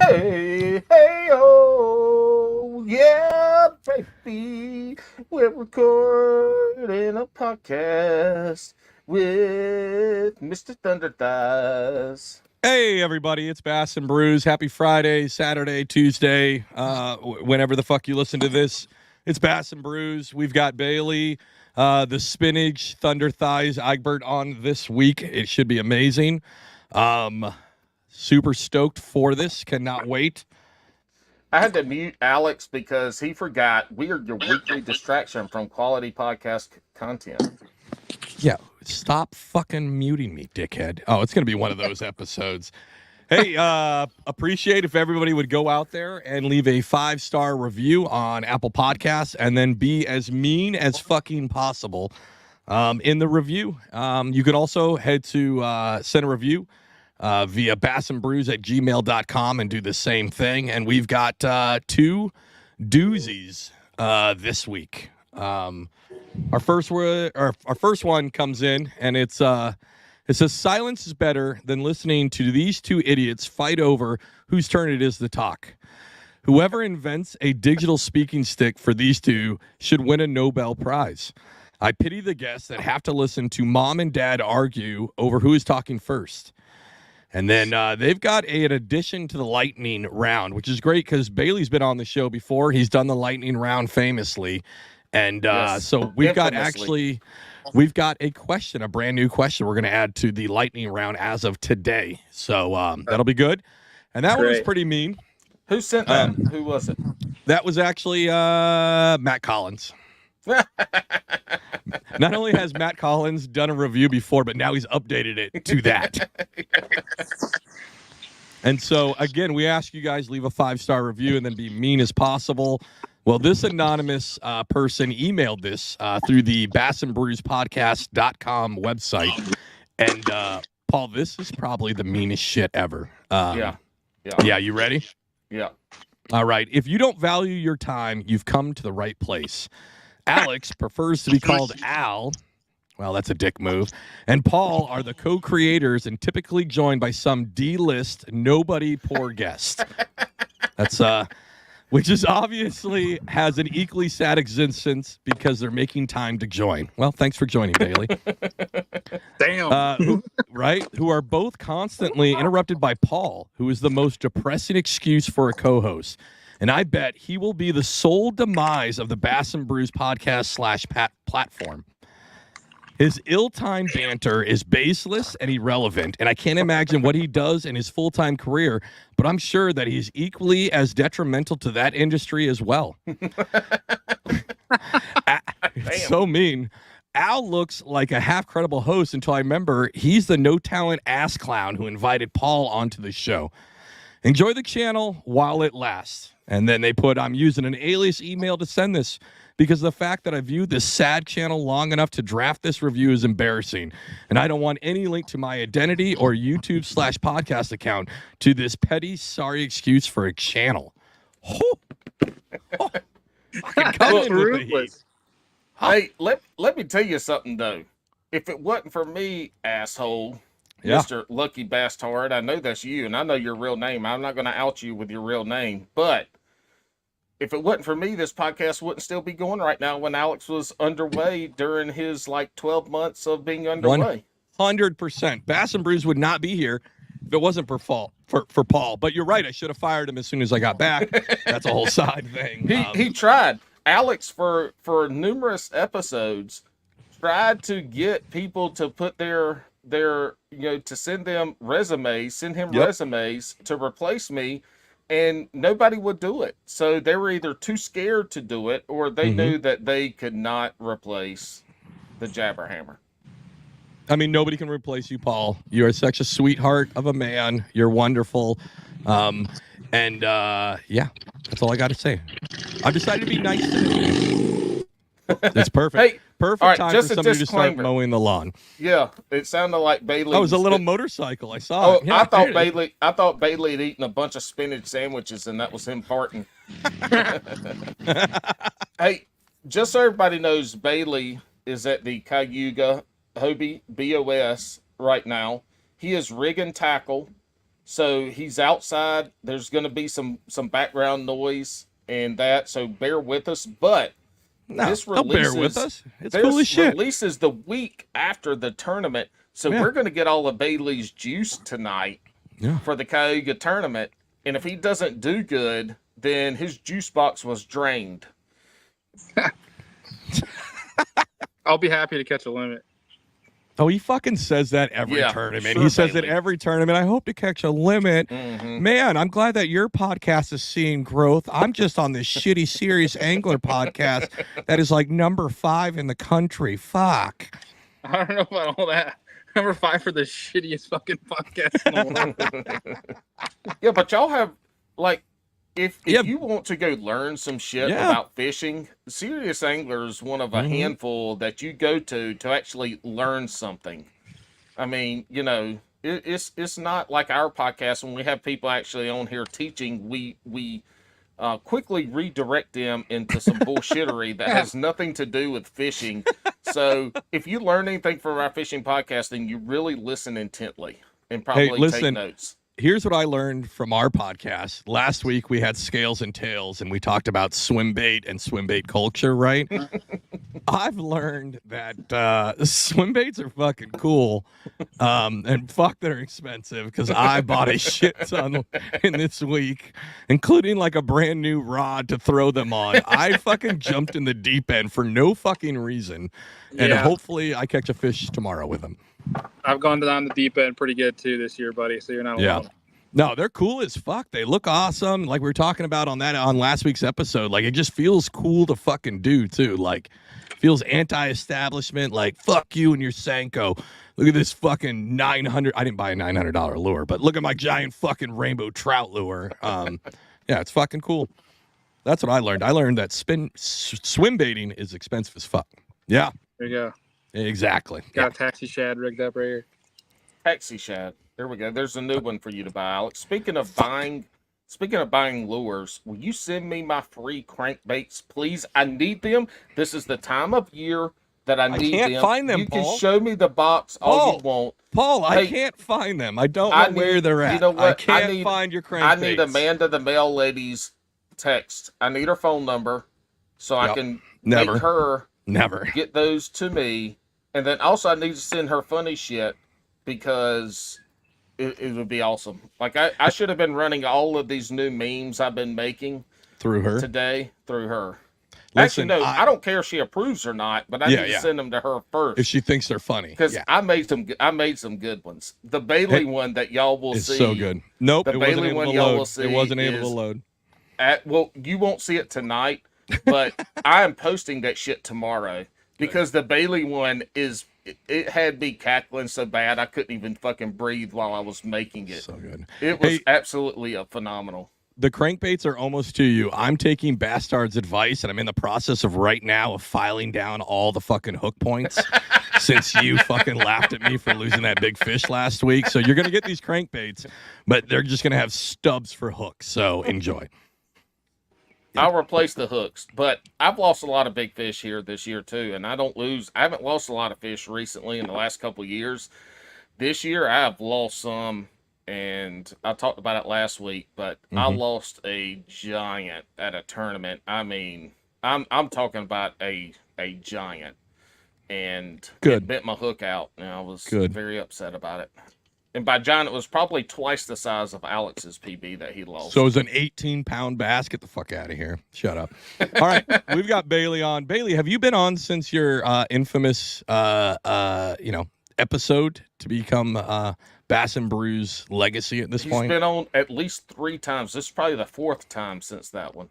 Hey, hey, oh, yeah, baby. We're recording a podcast with Mr. Thunder Thighs. Hey everybody, it's Bass and Brews. Happy Friday, Saturday, Tuesday, whenever the fuck you listen to this. It's Bass and Brews. We've got Bailey, the Spinach, Thunder Thighs, Eigbrett on this week. It should be amazing. Super stoked for this. Cannot wait. I had to mute Alex because he forgot we are your weekly distraction from quality podcast content. Yeah, stop fucking muting me, dickhead. Oh, it's going to be one of those episodes. Hey, appreciate if everybody would go out there and leave a 5-star review on Apple Podcasts and then be as mean as fucking possible in the review. You can also head to send a review via bassandbrews@gmail.com and do the same thing. And we've got 2 doozies this week. Our first one comes in, and it says, silence is better than listening to these 2 idiots fight over whose turn it is to talk. Whoever invents a digital speaking stick for these 2 should win a Nobel Prize. I pity the guests that have to listen to mom and dad argue over who is talking first. And then they've got an addition to the lightning round, which is great because Bailey's been on the show before. He's done the lightning round famously. And Yes, so we've infamously. got a question, a brand new question we're going to add to the lightning round as of today. So that'll be good. And that one was Great. pretty mean. Who sent that? Who was it? That was actually Matt Collins. Not only has Matt Collins done a review before, but now he's updated it to that. And so, again, we ask you guys leave a 5-star review and then be mean as possible. Well, this anonymous person emailed this through the bassandbrewspodcast.com website. And, Paul, this is probably the meanest shit ever. Yeah, Yeah, you ready? yeah. All right. If you don't value your time, you've come to the right place. Alex prefers to be called Al. Well, that's a dick move. And Paul are the co-creators and typically joined by some D-list, nobody poor guest. That's which is obviously has an equally sad existence because they're making time to join. Well, thanks for joining, Bailey. Damn. Who are both constantly interrupted by Paul, who is the most depressing excuse for a co-host. And I bet he will be the sole demise of the Bass and Brews podcast / platform. His ill-timed banter is baseless and irrelevant, and I can't imagine what he does in his full-time career, but I'm sure that he's equally as detrimental to that industry as well. It's so mean. Al looks like a half-credible host until I remember he's the no-talent ass clown who invited Paul onto the show. Enjoy the channel while it lasts. And then they put, I'm using an alias email to send this because the fact that I viewed this sad channel long enough to draft this review is embarrassing. And I don't want any link to my identity or YouTube / podcast account to this petty, sorry excuse for a channel. Fucking come in with the heat. Hey, let me tell you something, though. If it wasn't for me, asshole, Yeah. Mr. Lucky Bastard, I know that's you, and I know your real name. I'm not going to out you with your real name, but if it wasn't for me, this podcast wouldn't still be going right now when Alex was underway during his 12 months of being underway. 100%. Bass and Brews would not be here if it wasn't for Paul. But you're right. I should have fired him as soon as I got back. That's a whole side thing. He tried. Alex, for numerous episodes, tried to get people to put their to send him resumes to replace me. And nobody would do it. So they were either too scared to do it or they knew that they could not replace the Jabberhammer. I mean, nobody can replace you, Paul. You are such a sweetheart of a man. You're wonderful. Yeah, that's all I got to say. I've decided to be nice today. It's perfect. Hey, perfect all right, time just for a somebody to start disclaimer. mowing the lawn. Yeah, it sounded like Bailey. Oh, it was a little motorcycle. I saw it. Yeah, I thought did. I thought Bailey had eaten a bunch of spinach sandwiches and that was him farting. Hey, just so everybody knows, Bailey is at the Cayuga Hobie BOS right now. He is rigging tackle. So he's outside. There's going to be some background noise and that. So bear with us. But No, this don't bear with releases us. It's cool as shit. releases the week after the tournament. So Yeah. we're going to get all of Bailey's juice tonight Yeah. for the Cayuga tournament. And if he doesn't do good, then his juice box was drained. I'll be happy to catch a limit. Oh, he fucking says that every tournament. Sure, He says Bailey. it every tournament. I hope to catch a limit. Mm-hmm. Man, I'm glad that your podcast is seeing growth. I'm just on this shitty Serious Angler podcast that is like number 5 in the country. Fuck. I don't know about all that. Number 5 for the shittiest fucking podcast in the world. Yeah, but y'all have like if Yeah. you want to go learn some shit Yeah. about fishing, Serious Angler is one of a Mhm. handful that you go to actually learn something. I mean, you know, it's not like our podcast when we have people actually on here teaching. We quickly redirect them into some bullshittery that has nothing to do with fishing. So if you learn anything from our fishing podcast, then you really listen intently and probably take listen. notes. Here's what I learned from our podcast. Last week we had Scales and Tails and we talked about swim bait and swim bait culture, right? I've learned that swim baits are fucking cool. And fuck, they're expensive because I bought a shit ton in this week, including like a brand new rod to throw them on. I fucking jumped in the deep end for no fucking reason. And Yeah. hopefully I catch a fish tomorrow with them. I've gone down the deep end pretty good too this year, buddy. So you're not Yeah. alone. No, they're cool as fuck. They look awesome. Like we were talking about on last week's episode. Like it just feels cool to fucking do too. Like feels anti-establishment. Like fuck you and your Senko. Look at this fucking $900. I didn't buy a $900 lure, but look at my giant fucking rainbow trout lure. Yeah, it's fucking cool. That's what I learned. I learned that swim baiting is expensive as fuck. Yeah, There you go. exactly. Got a taxi shad rigged up right here. Taxi shad. There we go. There's a new one for you to buy, Alex. Speaking of buying lures, will you send me my free crankbaits, please? I need them. This is the time of year that I need can't them. find them, You Paul. can show me the box all Paul, you want. Paul, I Hey, can't find them. I don't I know where need- they're at. you know what? I I can't need- find your crankbaits. I need Amanda, the mail lady's text. I need her phone number so I Yep. can Never. make her Never. get those to me. And then also I need to send her funny shit because it would be awesome. Like I should have been running all of these new memes I've been making Through her. today through her. Listen, Actually, no, I don't care if she approves or not, but I Yeah, need yeah. to send them to her first. If she thinks they're funny. Because Yeah. I made some good ones. The Bailey one that y'all will It's see. so good. Nope, The it wasn't Bailey able one to y'all load. will see It wasn't able to is- load. Well, you won't see it tonight, but I am posting that shit tomorrow because the Bailey one it had me cackling so bad I couldn't even fucking breathe while I was making it. So good. It was Hey, absolutely phenomenal. the crankbaits are almost to you. I'm taking Bastard's advice, and I'm in the process of right now of filing down all the fucking hook points since you fucking laughed at me for losing that big fish last week. So you're going to get these crankbaits, but they're just going to have stubs for hooks. So enjoy. I'll replace the hooks, but I've lost a lot of big fish here this year too, and I haven't lost a lot of fish recently in the last couple of years. This year I have lost some, and I talked about it last week, but I Mhm. lost a giant at a tournament. I mean, I'm talking about a giant, and Good. it bent my hook out, and I was Good. very upset about it. And by giant, it was probably twice the size of Alex's PB that he lost. So it's an 18-pound bass. Get the fuck out of here. Shut up. All right, we've got Bailey on. Bailey, have you been on since your infamous, episode to become Bass and Brews legacy at this He's point? been on at least 3 times. This is probably the 4th time since that one.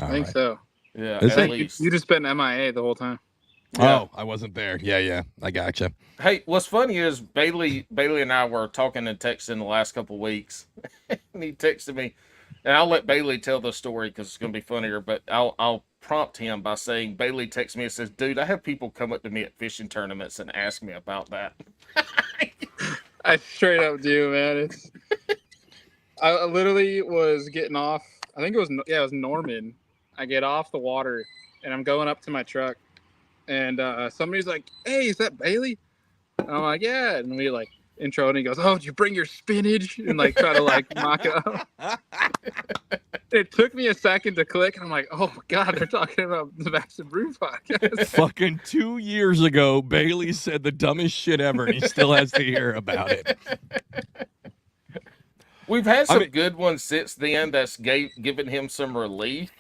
All I think right. so. Yeah, Is at it? You, least. you just been MIA the whole time. Yeah. Oh, I wasn't there. Yeah, I gotcha. Hey, what's funny is Bailey and I were talking and texting the last couple of weeks, and he texted me, and I'll let Bailey tell the story because it's going to be funnier. But I'll prompt him by saying Bailey texts me and says, "Dude, I have people come up to me at fishing tournaments and ask me about that." I straight up do, man. I literally was getting off. I think it was Norman. I get off the water and I'm going up to my truck, and somebody's like, "Hey, is that Bailey?" And I'm like, "Yeah." And we like intro, and he goes, "Oh, did you bring your spinach?" And like try to like mock it up. It took me a second to click, and I'm like, "Oh my god, they're talking about the Vax and Brew podcast." Fucking 2 years ago, Bailey said the dumbest shit ever, and he still has to hear about it. We've had some good ones since then that's given him some relief.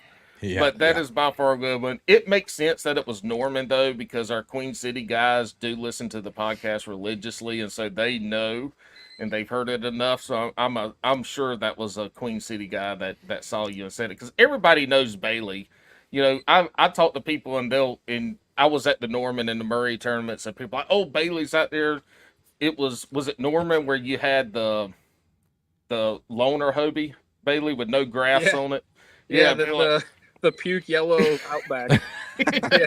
Yeah, but that is by far a good one. It makes sense that it was Norman, though, because our Queen City guys do listen to the podcast religiously, and so they know, and they've heard it enough. So I'm sure that was a Queen City guy that saw you and said it, because everybody knows Bailey. You know, I talk to people, and I was at the Norman and the Murray tournaments, and people are like, oh, Bailey's out there. Was it Norman where you had the loner Hobie Bailey with no graphs on it? Yeah, the puke yellow Outback. Yeah.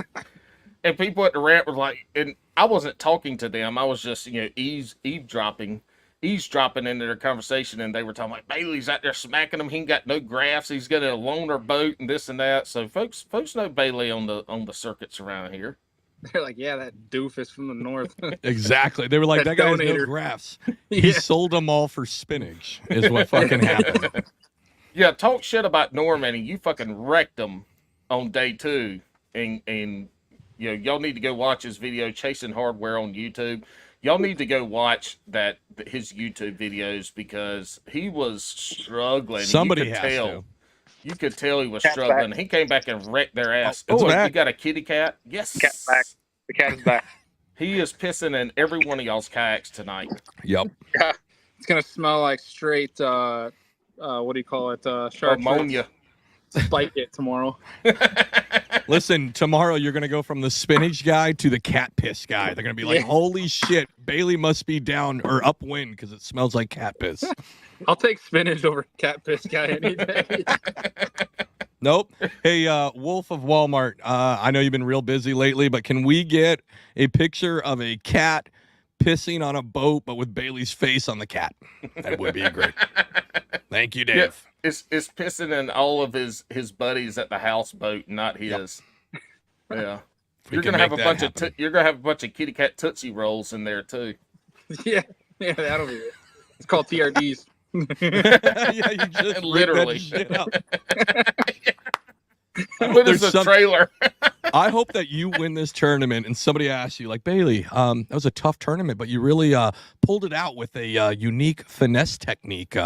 And people at the ramp were like, and I wasn't talking to them. I was just, eavesdropping into their conversation, and they were talking like, Bailey's out there smacking him. He ain't got no graphs. He's got a loner boat and this and that. So folks know Bailey on the circuits around here. They're like, yeah, that doofus from the north. Exactly. They were like, that guy has no graphs. He sold them all for spinach, is what fucking happened. Yeah, talk shit about Norman, and you fucking wrecked him on day 2. And y'all need to go watch his video, Chasing Hardware, on YouTube. Y'all need to go watch his YouTube videos, because he was struggling. Somebody has to. You could tell he was struggling. He came back and wrecked their ass. Oh, you got a kitty cat? Yes. Cat's back. The cat is back. He is pissing in every one of y'all's kayaks tonight. Yep. It's going to smell like straight... what do you call it? Shark ammonia. Spike it tomorrow. Listen, tomorrow you're gonna go from the spinach guy to the cat piss guy. They're gonna be like, "Holy shit, Bailey must be down or upwind because it smells like cat piss." I'll take spinach over cat piss guy any day. Nope. Hey, Wolf of Walmart. I know you've been real busy lately, but can we get a picture of a cat pissing on a boat, but with Bailey's face on the cat? That would be great. Thank you, Dave. Yeah, it's pissing in all of his buddies at the houseboat, not his. Yep. Yeah, you're gonna have a bunch of kitty cat Tootsie Rolls in there too. Yeah, that'll be it. It's called TRDs. Yeah, you just literally. What is the trailer? I hope that you win this tournament and somebody asks you, like, Bailey, that was a tough tournament, but you really pulled it out with a unique finesse technique.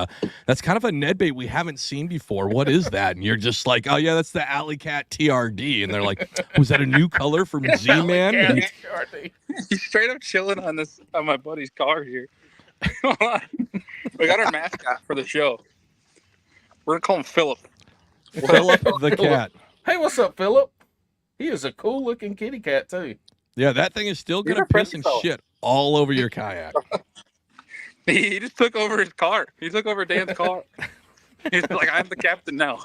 That's kind of a Ned bait we haven't seen before. What is that? And you're just like, oh, yeah, that's the Alley Cat TRD. And they're like, was that a new color from Z-Man? He's straight up chilling on my buddy's car here. We got our mascot for the show. We're going to call him Philip. Philip the cat. Hey, what's up, Philip? He is a cool looking kitty cat too. Yeah, that thing is still gonna piss and shit all over your kayak. He just took over his car. He took over Dan's car. He's like, I'm the captain now.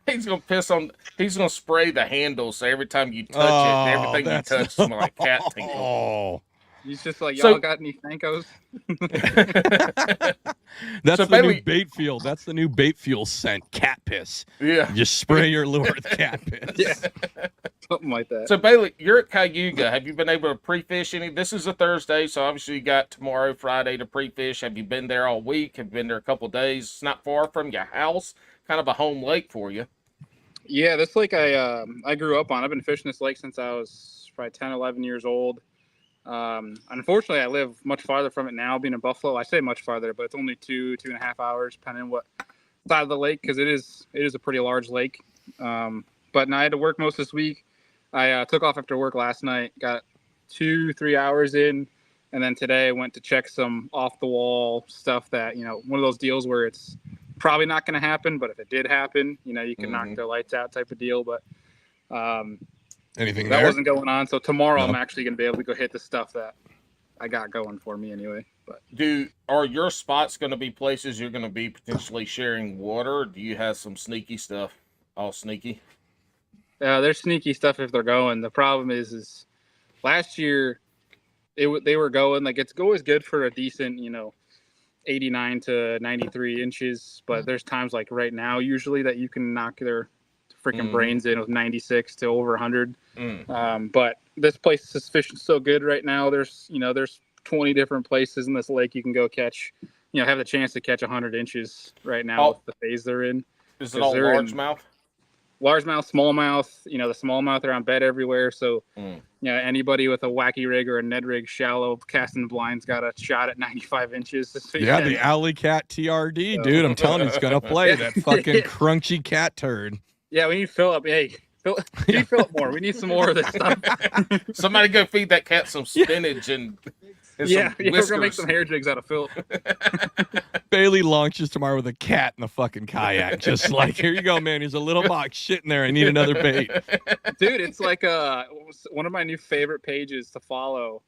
He's gonna spray the handle, so every time you touch it, everything you touch smells like cat tinkle. Oh. He's just like, y'all got any Thankos? That's the new bait fuel. That's the new bait fuel scent, cat piss. Yeah. You just spray your lure with cat piss. Yeah. Something like that. So, Bailey, you're at Cayuga. Have you been able to pre-fish any? This is a Thursday, so obviously you got tomorrow, Friday to pre-fish. Have you been there all week? Have you been there a couple of days? It's not far from your house. Kind of a home lake for you. Yeah, this lake I grew up on. I've been fishing this lake since I was probably 10, 11 years old. Unfortunately, I live much farther from it now, being in Buffalo. I say much farther, but it's only 2.5 hours, depending on what side of the lake, because it is a pretty large lake. But I had to work most this week. I took off after work last night, got 2-3 hours in, and then today I went to check some off-the-wall stuff that, one of those deals where it's probably not going to happen, but if it did happen, you can knock the lights out type of deal. But anything that there? wasn't going on. So tomorrow I'm actually going to be able to go hit the stuff that I got going for me anyway. But are your spots going to be places you're going to be potentially sharing water? Or do you have some sneaky stuff? All sneaky? There's sneaky stuff if they're going. The problem is last year they were going, like, it's always good for a decent, 89 to 93 inches. But there's times like right now usually that you can knock either freaking brains in with 96 to over 100. Mm. But this place is fishing so good right now. There's 20 different places in this lake you can go catch. Have the chance to catch 100 inches right now with the phase they're in. Is it all largemouth? Largemouth, smallmouth. The smallmouth are on bed everywhere. So, anybody with a wacky rig or a Ned rig shallow casting blinds got a shot at 95 inches. Yeah, the Alley Cat TRD, dude. I'm telling you, it's gonna play that fucking crunchy cat turd. Yeah, we need Philip. Hey, we need Philip more. We need some more of this stuff. Somebody go feed that cat some spinach and we're gonna make some hair jigs out of Philip. Bailey launches tomorrow with a cat in the fucking kayak, just like, here you go, man. Here's a little box shit in there. I need another bait. Dude, it's like one of my new favorite pages to follow.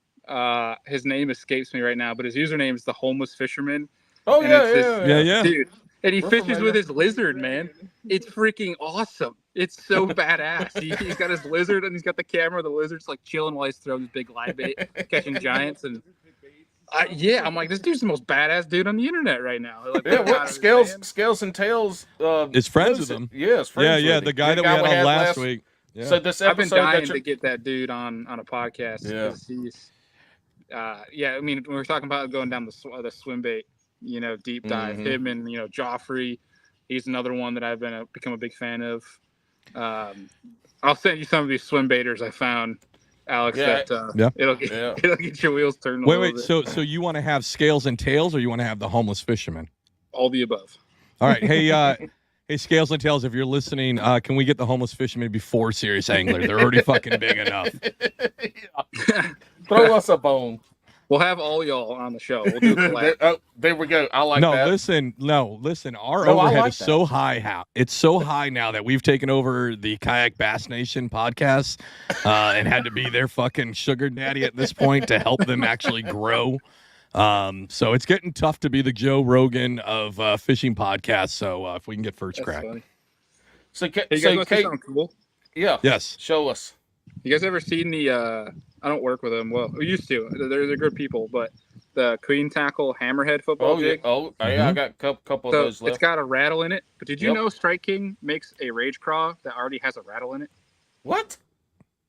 His name escapes me right now, but his username is the Homeless Fisherman. Oh yeah. Dude, and he fishes with his lizard, man. It's freaking awesome. It's so badass. He's got his lizard and he's got the camera. The lizard's like chilling while he's throwing his big live bait, catching giants. And I'm like, this dude's the most badass dude on the internet right now. Like, what Scales and Tails is friends with him. Yeah, is friends with the guy that we had on last week. Yeah. So this I've been episode dying to get that dude on a podcast. Yeah. He's, I mean, when we're talking about going down the swim bait, deep dive, him and Joffrey, he's another one that I've become a big fan of. I'll send you some of these swim baiters I found, Alex. It'll get your wheels turned. Wait. So you want to have Scales and Tails, or you want to have the Homeless Fisherman? All the above. All right. Hey, Scales and Tails, if you're listening, can we get the Homeless Fisherman before Serious Angler? They're already fucking big enough. Throw us a bone. We'll have all y'all on the show. We'll do a collab. There we go. I like that. Listen. Our overhead is so high. It's so high now that we've taken over the Kayak Bass Nation podcast and had to be their fucking sugar daddy at this point to help them actually grow. So it's getting tough to be the Joe Rogan of fishing podcasts. So if we can get first crack. Funny. So, hey, you guys want to see something cool? Yeah. Yes. Show us. You guys ever seen the? I don't work with them. Well, we used to. They're good people, but the Queen Tackle Hammerhead football jig. Yeah, I got a couple of those left. It's got a rattle in it. But did you know Strike King makes a Rage Craw that already has a rattle in it? What?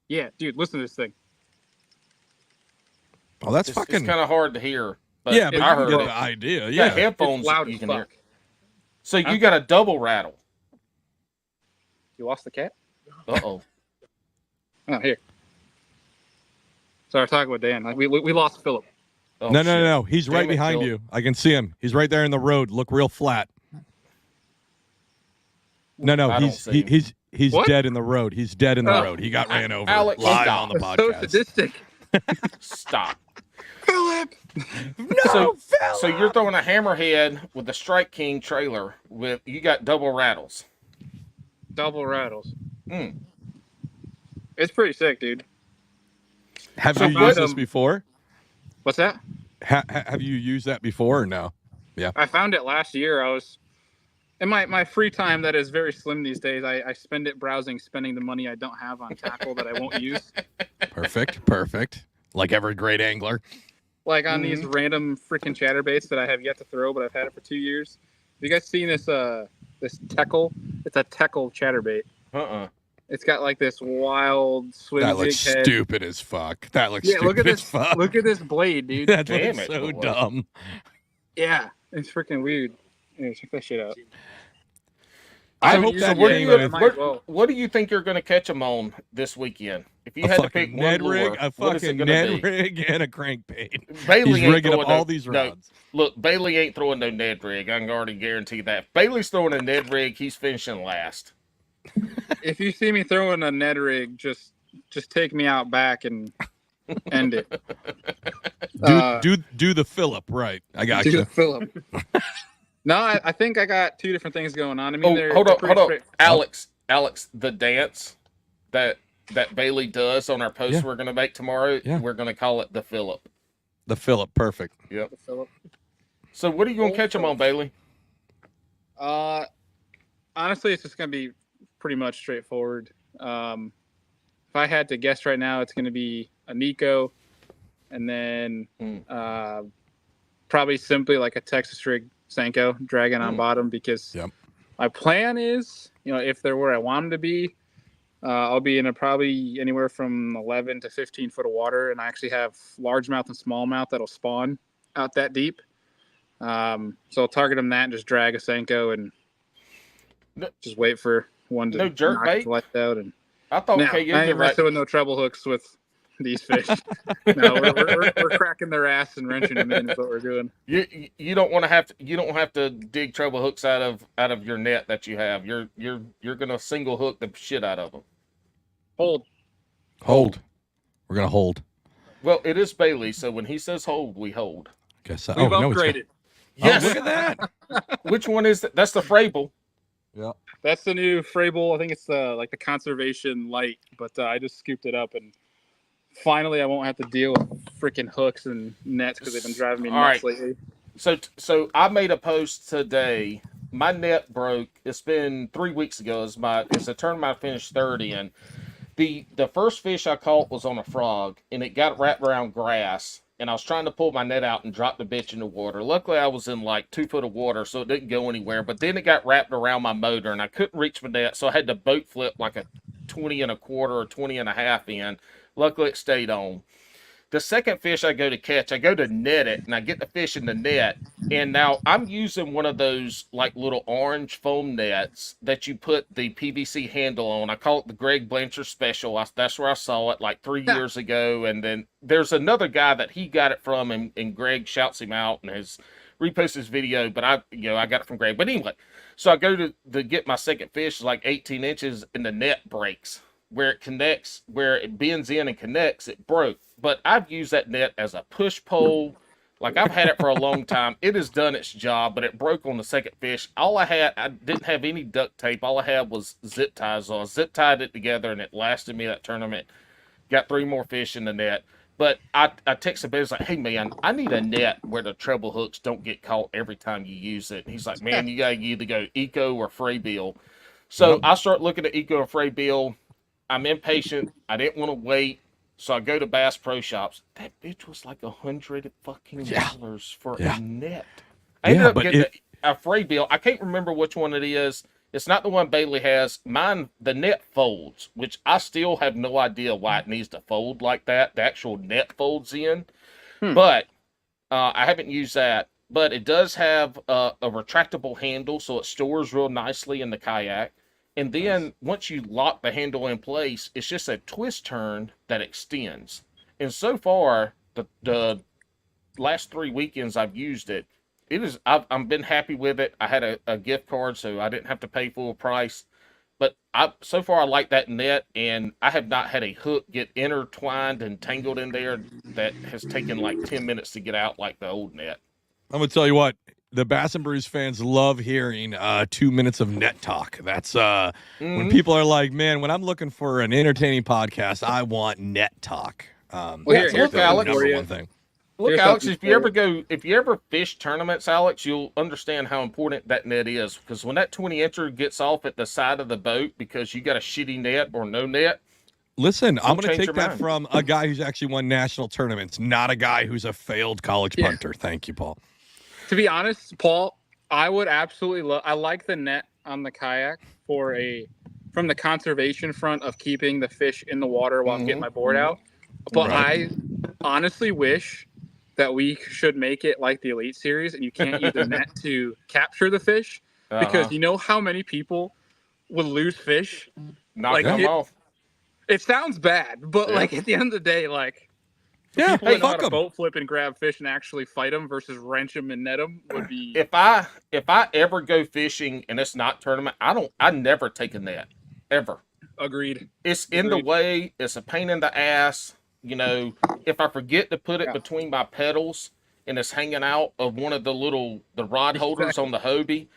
Yeah, dude, listen to this thing. Oh, it's kind of hard to hear. But yeah, but I you heard get the idea. Yeah, Yeah, headphones loud you as can fuck. hear. So you got a double rattle. You lost the cat? Uh-oh. Oh, here. Sorry, talking with Dan. We lost Philip. Oh, no. He's right Damn it, behind Phil. you. I can see him. He's right there in the road. Look real flat. No, he's What? dead in the road. He's dead in the road. He got ran over Alex, live stop. on the So podcast. sadistic. Stop. Philip! So you're throwing a hammerhead with the Strike King trailer you got double rattles. Double rattles. Mm. It's pretty sick, dude. Have So you what, used this before? What's that? Have you used that before or no? Yeah. I found it last year. I was in my free time that is very slim these days. I spend it browsing, spending the money I don't have on tackle that I won't use. Perfect. Like every great angler. Like on these random freaking chatterbaits that I have yet to throw, but I've had it for 2 years. Have you guys seen this teckle? It's a teckle chatterbait. It's got like this wild swim That looks jig head. stupid as fuck. That looks stupid look at as this. fuck. Look at this blade, dude. That Damn looks it, so boy. dumb. Yeah, it's freaking weird. Yeah, check that shit out. I So hope you- that what do game you- is might as well. What do you think you're going to catch them on this weekend? If you a had to pick fucking one Ned rig, lure, a what is it fucking going to Ned be? rig, and a crankbait. Bailey He's ain't rigging up throwing all these rods. Look, Bailey ain't throwing no Ned rig. I can already guarantee that. If Bailey's throwing a Ned rig, he's finishing last. If you see me throwing a Ned rig, just take me out back and end it. Do the Phillip right. I got Do you. the Philip. No, I think I got two different things going on. I mean, Hold they're up. pretty straight- Alex, the dance that Bailey does on our post we're going to make tomorrow, we're going to call it the Phillip. The Phillip, perfect. Yep. The Philip. So what are you going to catch them on, Bailey? Honestly, it's just going to be pretty much straightforward. If I had to guess right now, it's going to be a Nico, and then probably simply like a Texas rig Senko dragging on bottom because My plan is, if they're where I want them to be, I'll be in probably anywhere from 11 to 15 foot of water, and I actually have largemouth and smallmouth that'll spawn out that deep. So I'll target them that and just drag a Senko and just wait for one to jerk knock its bait. lights out. And I thought I ain't messing with no treble hooks with these fish. No, we're cracking their ass and wrenching them in is what we're doing. You don't want to have to dig treble hooks out of your net that you have. You're gonna single hook the shit out of them. Hold. We're gonna hold. Well, it is Bailey, so when he says hold, we hold. Guess We've upgraded. Yes. Oh, look at that. Which one is that? That's the Frable. Yeah. That's the new Frable. I think it's like the Conservation Light, but I just scooped it up, and finally I won't have to deal with freaking hooks and nets because they've been driving me nuts lately. So I made a post today. My net broke. It's been 3 weeks ago. It's a tournament I finished third in. The first fish I caught was on a frog, and it got wrapped around grass. And I was trying to pull my net out and drop the bitch in the water. Luckily, I was in like 2 foot of water, so it didn't go anywhere. But then it got wrapped around my motor, and I couldn't reach my net, so I had to boat flip like a 20 and a quarter or 20 and a half in. Luckily, it stayed on. The second fish I go to catch, I go to net it, and I get the fish in the net. And now I'm using one of those like little orange foam nets that you put the PVC handle on. I call it the Greg Blanchard Special. That's where I saw it like 3 years ago. And then there's another guy that he got it from, and Greg shouts him out and has reposted his video. But I got it from Greg. But anyway, so I go to get my second fish, like 18 inches, and the net breaks. Where it connects, where it bends in and connects, it broke. But I've used that net as a push pole. Like, I've had it for a long time. It has done its job, but it broke on the second fish. I didn't have any duct tape. All I had was zip ties on. Zip tied it together, and it lasted me that tournament. Got 3 more fish in the net. But I texted Ben, like, hey, man, I need a net where the treble hooks don't get caught every time you use it. And he's like, man, you got to either go Eco or Fraybill. So I start looking at Eco and Fraybill. I'm impatient. I didn't want to wait, so I go to Bass Pro Shops. That bitch was like $100 fucking dollars for a net. I ended up getting a Fraybill. I can't remember which one it is. It's not the one Bailey has. Mine, the net folds, which I still have no idea why it needs to fold like that. The actual net folds in, but I haven't used that. But it does have a retractable handle, so it stores real nicely in the kayak. And then once you lock the handle in place, it's just a twist turn that extends. And so far, the last 3 weekends I've used it, I've been happy with it. I had a gift card, so I didn't have to pay full price. But so far I like that net, and I have not had a hook get intertwined and tangled in there that has taken like 10 minutes to get out like the old net. I'm gonna tell you what. The Bass and Brews fans love hearing 2 minutes of net talk. That's when people are like, man, when I'm looking for an entertaining podcast, I want net talk. Here's look, Alex, number one thing. Look, Alex, if you ever fish tournaments, Alex, you'll understand how important that net is. Because when that 20-incher gets off at the side of the boat because you got a shitty net or no net, listen, I'm going to take that from a guy who's actually won national tournaments, not a guy who's a failed college punter. Thank you, Paul. To be honest, Paul, I would absolutely I like the net on the kayak from the conservation front of keeping the fish in the water while I'm getting my board out. But I honestly wish that we should make it like the Elite Series, and you can't use the net to capture the fish because you know how many people would lose fish? Knock them off. It sounds bad, but like at the end of the day, like people that know how to boat flip and grab fish and actually fight them versus wrench them and net them would be. If I ever go fishing and it's not tournament, I never take a net ever. Agreed. It's in the way. It's a pain in the ass. You know, if I forget to put it between my pedals and it's hanging out of one of the rod holders on the Hobie,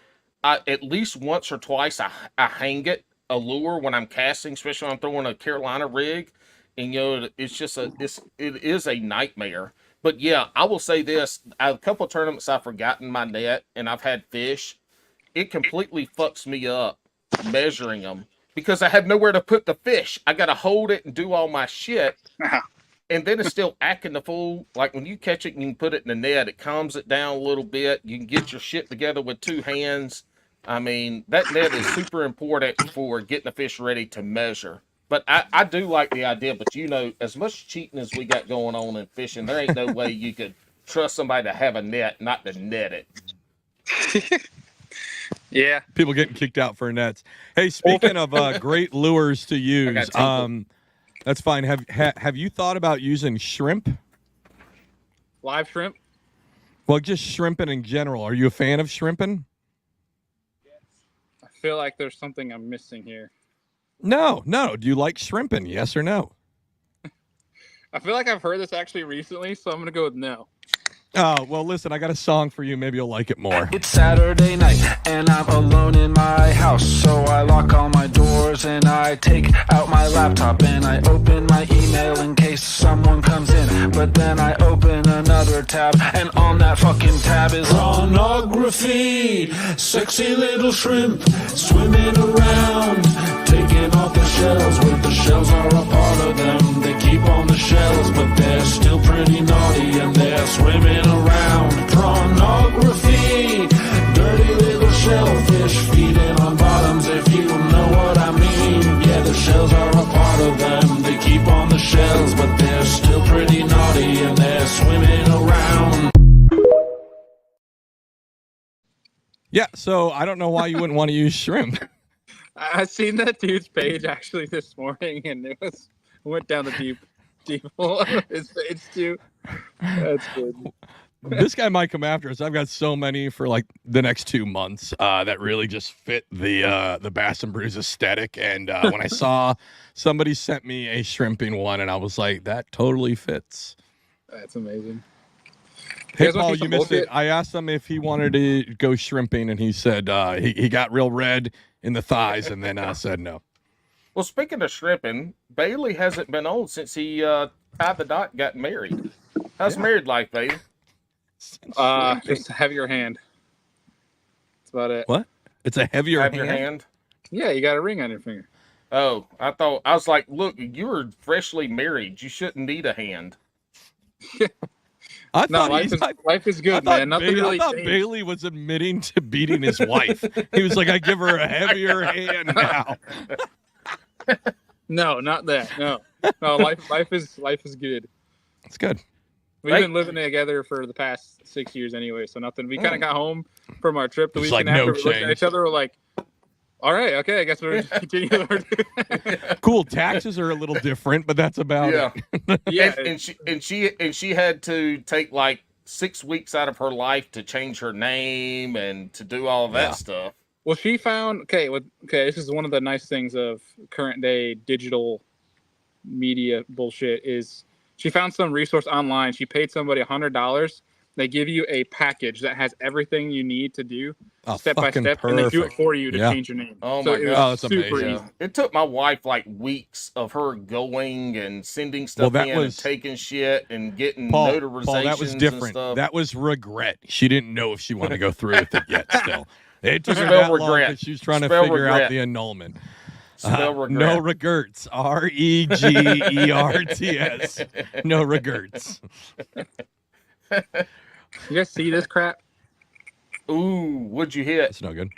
at least once or twice I hang it a lure when I'm casting, especially when I'm throwing a Carolina rig. And, you know, it's just it is a nightmare. But, yeah, I will say this. A couple of tournaments I've forgotten my net, and I've had fish. It completely fucks me up measuring them because I have nowhere to put the fish. I got to hold it and do all my shit. And then it's still acting the fool. Like, when you catch it and you can put it in the net, it calms it down a little bit. You can get your shit together with 2 hands. I mean, that net is super important for getting the fish ready to measure. But I do like the idea, but you know, as much cheating as we got going on in fishing, there ain't no way you could trust somebody to have a net, not to net it. Yeah. People getting kicked out for nets. Hey, speaking of great lures to use, that's fine. Have you thought about using shrimp? Live shrimp? Well, just shrimping in general. Are you a fan of shrimping? I feel like there's something I'm missing here. No. Do you like shrimping? Yes or no? I feel like I've heard this actually recently, so I'm going to go with no. Oh, well, listen, I got a song for you. Maybe you'll like it more. It's Saturday night and I'm alone in my house, so I lock all my doors and I take out my laptop and I open my email in case someone comes in, but then I open another tab and on that fucking tab is pornography. Sexy little shrimp swimming around, taking off the shells where the shells are a part of them. They keep on the shells, but they're still pretty naughty and they're swimming around. Pornography, dirty little shellfish feeding on bottoms, if you know what I mean. Yeah, the shells are a part of them. They keep on the shells, but they're still pretty naughty and they're swimming around. Yeah, so I don't know why you wouldn't want to use shrimp. I seen that dude's page actually this morning, and it went down the deep hole of his page too. That's good. This guy might come after us. I've got so many for like the next 2 months that really just fit the Bass and Brews aesthetic. And when I saw somebody sent me a shrimping one, and I was like, that totally fits. That's amazing. Hey, Paul, you missed it. I asked him if he wanted to go shrimping, and he said he got real red in the thighs, and then said no. Well, speaking of shrimping, Bailey hasn't been on since he tied the knot and got married. How's married life, Bailey? Just a heavier hand. That's about it. What? It's a heavier hand? Yeah, you got a ring on your finger. Oh, I was like, look, you were freshly married. You shouldn't need a hand. Life is good, man. Nothing really I thought changed. Bailey was admitting to beating his wife. He was like, I give her a heavier hand now. No, not that. No. Life is good. It's good. We've been living together for the past 6 years anyway, so nothing. We kind of got home from our trip the It's weekend like after. no We looked at each other. We're like, all right, okay, I guess we're just continuing. Cool. Taxes are a little different, but that's about it. Yeah, and she had to take like 6 weeks out of her life to change her name and to do all that stuff. Well, she found okay. This is one of the nice things of current day digital media bullshit is she found some resource online. She paid somebody $100. They give you a package that has everything you need to do step by step, and they do it for you to change your name. Oh my god, that's amazing. Easy. It took my wife like weeks of her going and sending stuff and taking shit and getting notarizations. Paul, that was different. And stuff. That was regret. She didn't know if she wanted to go through with it yet. Still, it took her that long because she was trying to figure out the annulment. Spell regret. No regrets. REGERTS. No regrets. You guys see this crap? Ooh, what'd you hit? It's no good.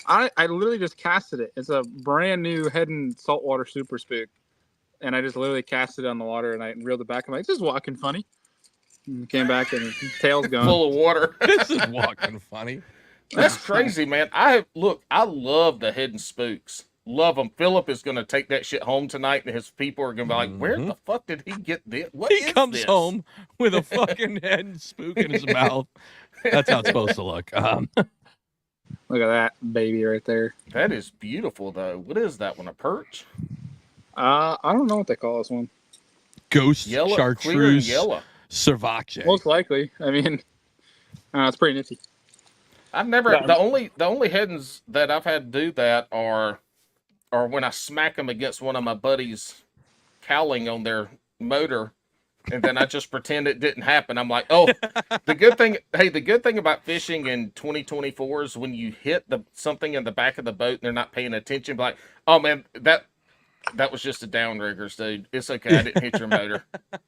I literally just casted it. It's a brand new head and saltwater super spook. And I just literally cast it on the water and I reeled it back. I'm like, this is walking funny. And came back and tail's gone. Full of water. This is walking funny. That's crazy, man. I love the hidden spooks. Love them. Philip is going to take that shit home tonight, and his people are going to be like, "Where the fuck did he get this? What he comes home with a fucking head and spook in his mouth." That's how it's supposed to look. Look at that baby right there. That is beautiful, though. What is that one? A perch? I don't know what they call this one. Ghost Yellow, chartreuse yellow. Cervace. Most likely. I mean, it's pretty nifty. I've never. The only headens that I've had to do that are when I smack them against one of my buddies' cowling on their motor, and then I just pretend it didn't happen. I'm like, oh, the good thing about fishing in 2024 is when you hit something in the back of the boat and they're not paying attention, be like, oh man, that was just a downriggers, dude. It's okay, I didn't hit your motor.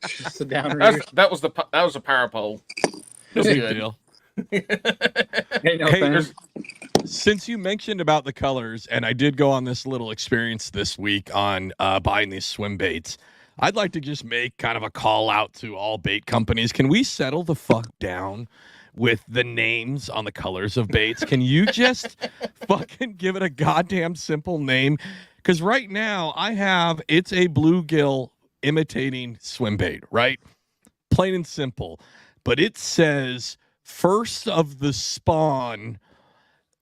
Just a downriggers. That was a power pole. No big deal. Hey, Since you mentioned about the colors, and I did go on this little experience this week on buying these swim baits, I'd like to just make kind of a call out to all bait companies. Can we settle the fuck down with the names on the colors of baits? Can you just fucking give it a goddamn simple name? Because right now it's a bluegill imitating swim bait, right? Plain and simple. But it says first of the spawn,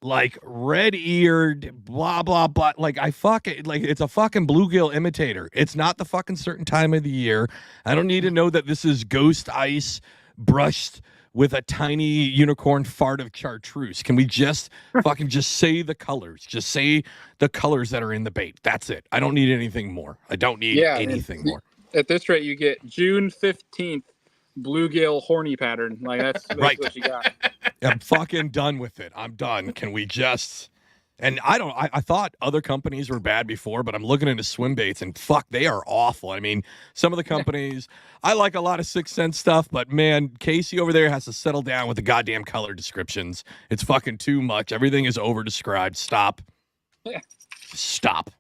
like red-eared, blah, blah, blah. Like, it's a fucking bluegill imitator. It's not the fucking certain time of the year. I don't need to know that this is ghost ice brushed with a tiny unicorn fart of chartreuse. Can we just fucking just say the colors? Just say the colors that are in the bait. That's it. I don't need anything more. I don't need anything more. At this rate, you get June 15th bluegill horny pattern. Like, that's right. What you got. I'm fucking done with it. I'm done. Can we just... And I thought other companies were bad before, but I'm looking into swim baits and fuck, they are awful. I mean, some of the companies, I like a lot of 6th Sense stuff, but man, Casey over there has to settle down with the goddamn color descriptions. It's fucking too much. Everything is over described. Stop. Stop.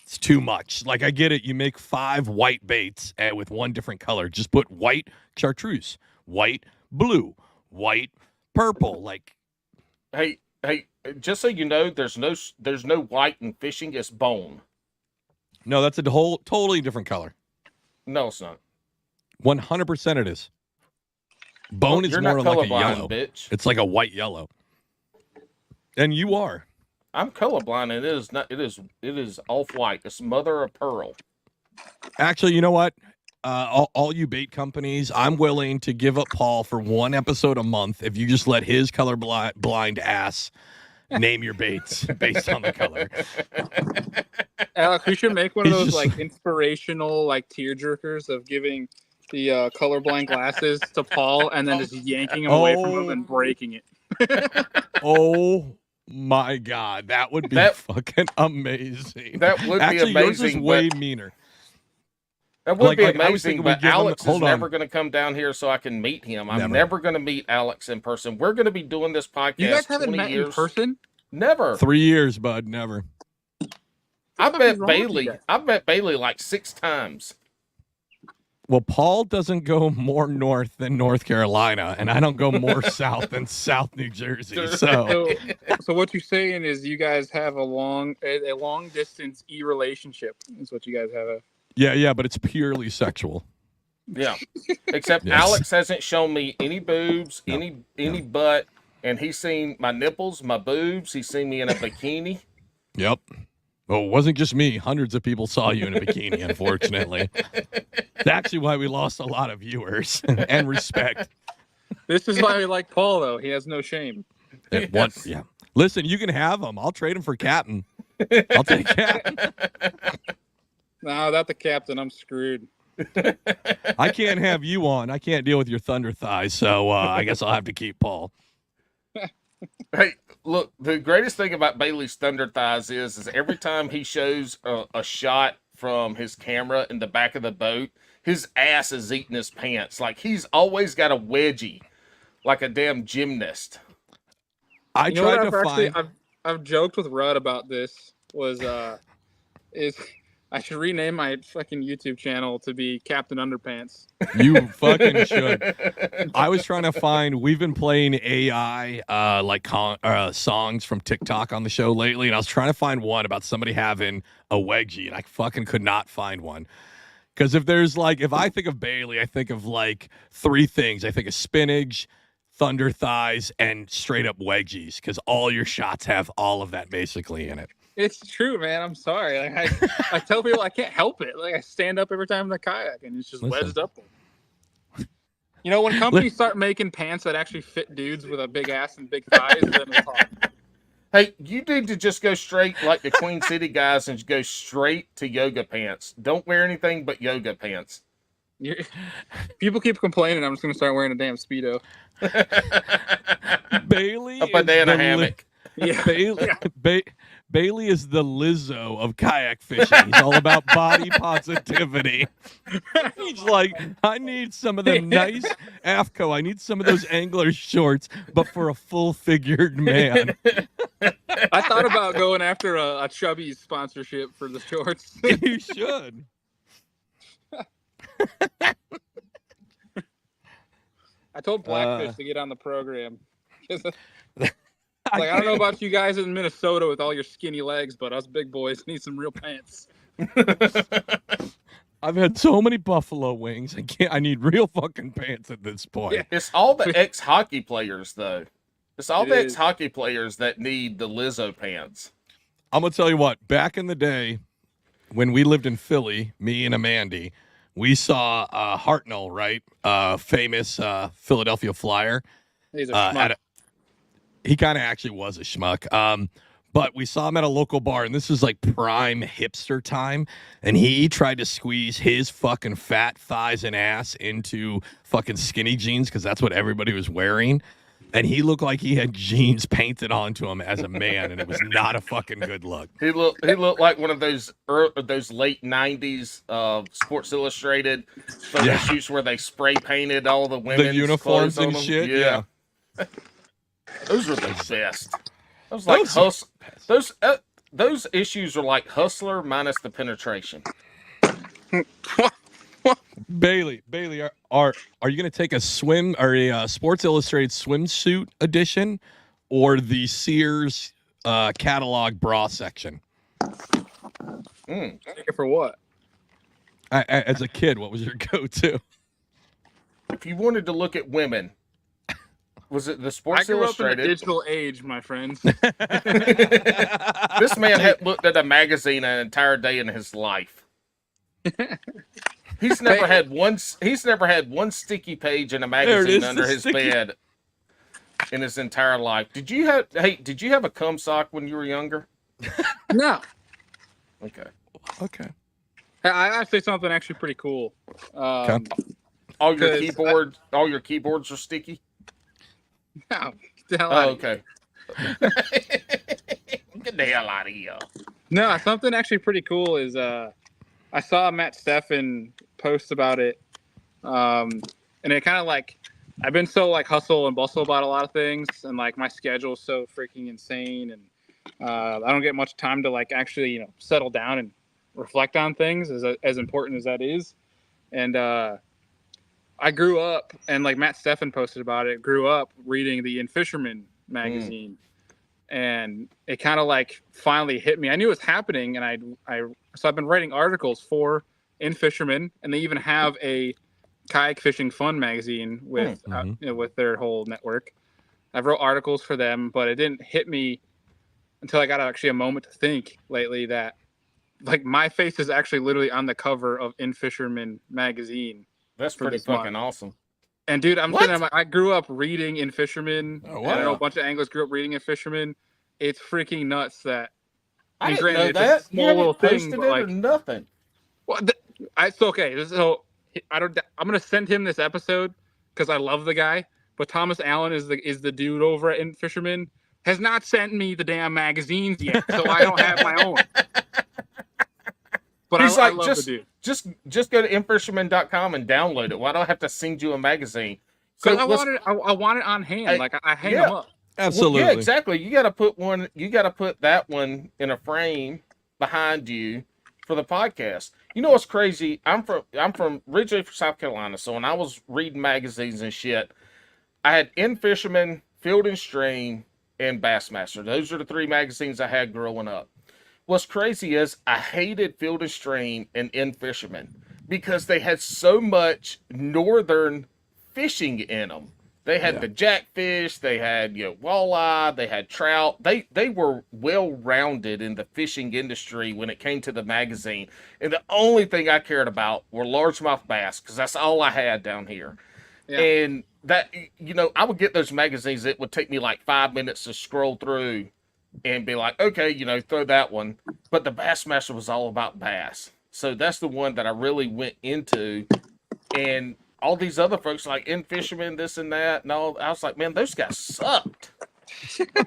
It's too much. Like, I get it. You make 5 white baits with 1 different color. Just put white chartreuse, white blue, white purple. Like, Hey, just so you know, there's no white in fishing. It's bone. no, that's a whole totally different color. No, it's not. 100% it is. Bone is You're more not like a colorblind, yellow. bitch. It's like a white yellow. And you are. I'm colorblind, and it is not. It is off white. It's mother of pearl. Actually, you know what? All you bait companies, I'm willing to give up Paul for 1 episode a month if you just let his color blind ass name your baits based on the color. Alex, we should make one of those like inspirational like tear jerkers of giving the colorblind glasses to Paul and then just yanking him away from him and breaking it. Oh my God, that would be fucking amazing. That would Actually, be amazing. Yours is way meaner. That would be I was amazing, thinking we'd but give him- Alex is hold on. never going to come down here so I can meet him. I'm Never. never going to meet Alex in person. We're going to be doing this podcast. You guys haven't 20 met years. in person? Never. 3 years, bud. Never. I've fuck is met wrong with you Bailey. guys? I've met Bailey like 6 times. Well, Paul doesn't go more north than North Carolina, and I don't go more south than South New Jersey. So So what you're saying is you guys have a long distance relationship is what you guys have. yeah, but it's purely sexual. Yeah. Except Yes. Alex hasn't shown me any boobs, No. any butt, and he's seen my nipples, my boobs. He's seen me in a bikini. Yep. Well, it wasn't just me. Hundreds of people saw you in a bikini, unfortunately. That's actually why we lost a lot of viewers and respect. This is why we like Paul, though. He has no shame. Yes. Yeah. Listen, you can have him. I'll trade him for Captain. I'll take Captain. No, without the captain, I'm screwed. I can't have you on. I can't deal with your thunder thighs, so I guess I'll have to keep Paul. Hey, look, the greatest thing about Bailey's Thunder Thighs is every time he shows a shot from his camera in the back of the boat, his ass is eating his pants. Like, he's always got a wedgie, like a damn gymnast. I You know tried what to find... I've joked with Rudd about this is I should rename my fucking YouTube channel to be Captain Underpants. You fucking should. I was trying to find. We've been playing AI songs from TikTok on the show lately, and I was trying to find one about somebody having a wedgie, and I fucking could not find one. Because if I think of Bailey, I think of like 3 things. I think of spinach, thunder thighs, and straight up wedgies. Because all your shots have all of that basically in it. It's true, man. I'm sorry. Like, I tell people I can't help it. Like, I stand up every time in the kayak, and it's just wedged up. You know, when companies start making pants that actually fit dudes with a big ass and big thighs, then it's hard. Hey, you need to just go straight like the Queen City guys and go straight to yoga pants. Don't wear anything but yoga pants. People keep complaining. I'm just going to start wearing a damn Speedo. Bailey A banana hammock. Yeah. Bailey is the Lizzo of kayak fishing. He's all about body positivity. He's like, I need some of them nice AFCO. I need some of those angler shorts, but for a full-figured man. I thought about going after a Chubby's sponsorship for the shorts. You should. I told Blackfish to get on the program. I don't know about you guys in Minnesota with all your skinny legs, but us big boys need some real pants. I've had so many buffalo wings. I need real fucking pants at this point. Yeah. It's all the ex-hockey players, though. It's all It the is. ex-hockey players that need the Lizzo pants. I'm gonna tell you what. Back in the day, when we lived in Philly, me and Amandy, we saw Hartnell, right? Famous Philadelphia Flyer. He's a schmuck. He kind of actually was a schmuck. But we saw him at a local bar, and this is like prime hipster time. And he tried to squeeze his fucking fat thighs and ass into fucking skinny jeans because that's what everybody was wearing. And he looked like he had jeans painted onto him as a man, and it was not a fucking good look. He looked like one of those late '90s Sports Illustrated photo shoots where they spray painted all the women's The uniforms clothes on and them. shit. Yeah. Those were the best. Those like those issues are like Hustler minus the penetration. Bailey, are you gonna take a swim or a Sports Illustrated swimsuit edition, or the Sears catalog bra section? Take it for what? As a kid, what was your go-to? If you wanted to look at women, was it the I Sports grew up in a Illustrated? digital age, my friends. This man had looked at a magazine an entire day in his life. He's never had one sticky page in a magazine under his bed in his entire life. Did you have a cum sock when you were younger? No. Okay. I say something actually pretty cool. All your 'Cause keyboards are sticky? No, get the hell out Oh, of here. okay. Get the hell out of here. No, something actually pretty cool is I saw Matt Steffen post about it, and it kind of like I've been so like hustle and bustle about a lot of things, and like my schedule's so freaking insane, and I don't get much time to like actually settle down and reflect on things as important as that is, and I grew up, and like Matt Steffen posted about it, grew up reading the In Fisherman magazine. And it kind of like finally hit me. I knew it was happening, and so I've been writing articles for In Fisherman, and they even have a kayak fishing fun magazine with with their whole network. I've wrote articles for them, but it didn't hit me until I got actually a moment to think lately that like my face is actually literally on the cover of In Fisherman magazine. That's pretty fucking awesome. And dude, I grew up reading In Fisherman. Oh, wow. And I know a bunch of anglers grew up reading In Fisherman. It's freaking nuts that. I didn't granted, know it's that. a small little thing, Posted but it like or nothing. well, it's okay. So I'm gonna send him this episode because I love the guy. But Thomas Allen is the dude over at In Fisherman. Has not sent me the damn magazines yet, so I don't have my own. But He's I like, love the dude. just go to infisherman.com and download it. Why do I have to send you a magazine? Because I want it on hand. Like I hang them up. Absolutely. Well, yeah, exactly. You got to put that one in a frame behind you for the podcast. You know what's crazy? I'm from originally from South Carolina, so when I was reading magazines and shit, I had In Fisherman, Field and Stream, and Bassmaster. Those are the three magazines I had growing up. What's crazy is I hated Field and Stream and In Fisherman because they had so much northern fishing in them. They had the jackfish, they had walleye, they had trout. They were well rounded in the fishing industry when it came to the magazine. And the only thing I cared about were largemouth bass because that's all I had down here. Yeah. And that I would get those magazines. It would take me like 5 minutes to scroll through and be like, okay, throw that one. But the Bassmaster was all about bass. So that's the one that I really went into. And all these other folks like In Fisherman, this and that, and all, I was like, man, those guys sucked.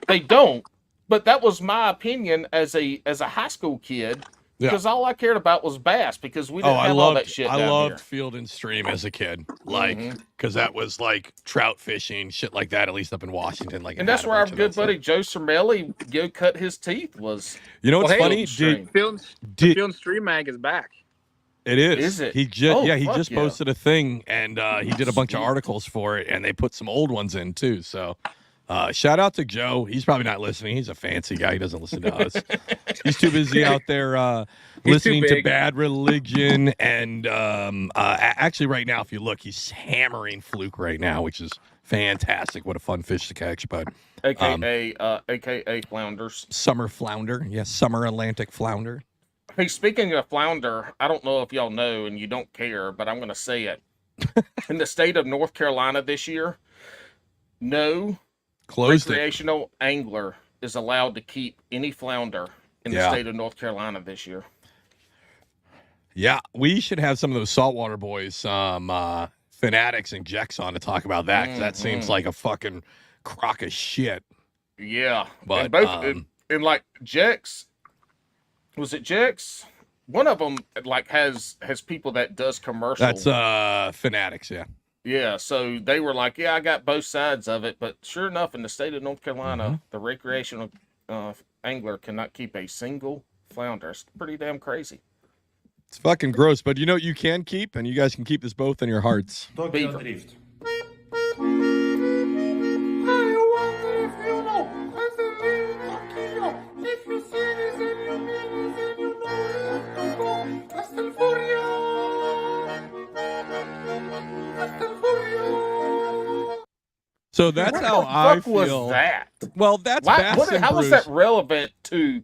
They don't. But that was my opinion as a high school kid because all I cared about was bass because we didn't I have loved, all that shit I down loved here. Field and Stream as a kid, like, because that was like trout fishing, shit like that. At least up in Washington, like, And that's where our good buddy Joe Cermelli cut his teeth. Was You know what's Well, hey, funny? Stream. The Field and Stream mag is back. It is. Is it? He just he fuck just yeah. posted a thing, and he did a bunch of articles for it, and they put some old ones in too. So, shout out to Joe. He's probably not listening. He's a fancy guy. He doesn't listen to us. He's too busy out there listening to Bad Religion, and actually, right now, if you look, he's hammering fluke right now, which is fantastic. What a fun fish to catch, bud. AKA flounders. Summer flounder, yes, summer Atlantic flounder. Hey, speaking of flounder, I don't know if y'all know and you don't care, but I'm going to say it. In the state of North Carolina this year, no recreational angler is allowed to keep any flounder in the state of North Carolina this year. Yeah, we should have some of those saltwater boys, Fanatics and Jex on to talk about that, because that seems like a fucking crock of shit. Yeah. But and both, and like Jex, was it Jex? One of them like has people that does commercial. That's Fanatics, yeah. Yeah, so they were like, yeah, I got both sides of it, but sure enough, in the state of North Carolina, the recreational angler cannot keep a single flounder. It's pretty damn crazy. It's fucking gross, but you know what you can keep, and you guys can keep this both in your hearts. Beaver. Drift. So that's how I feel. What was that? Well, that's Bass and how was Brews. that relevant to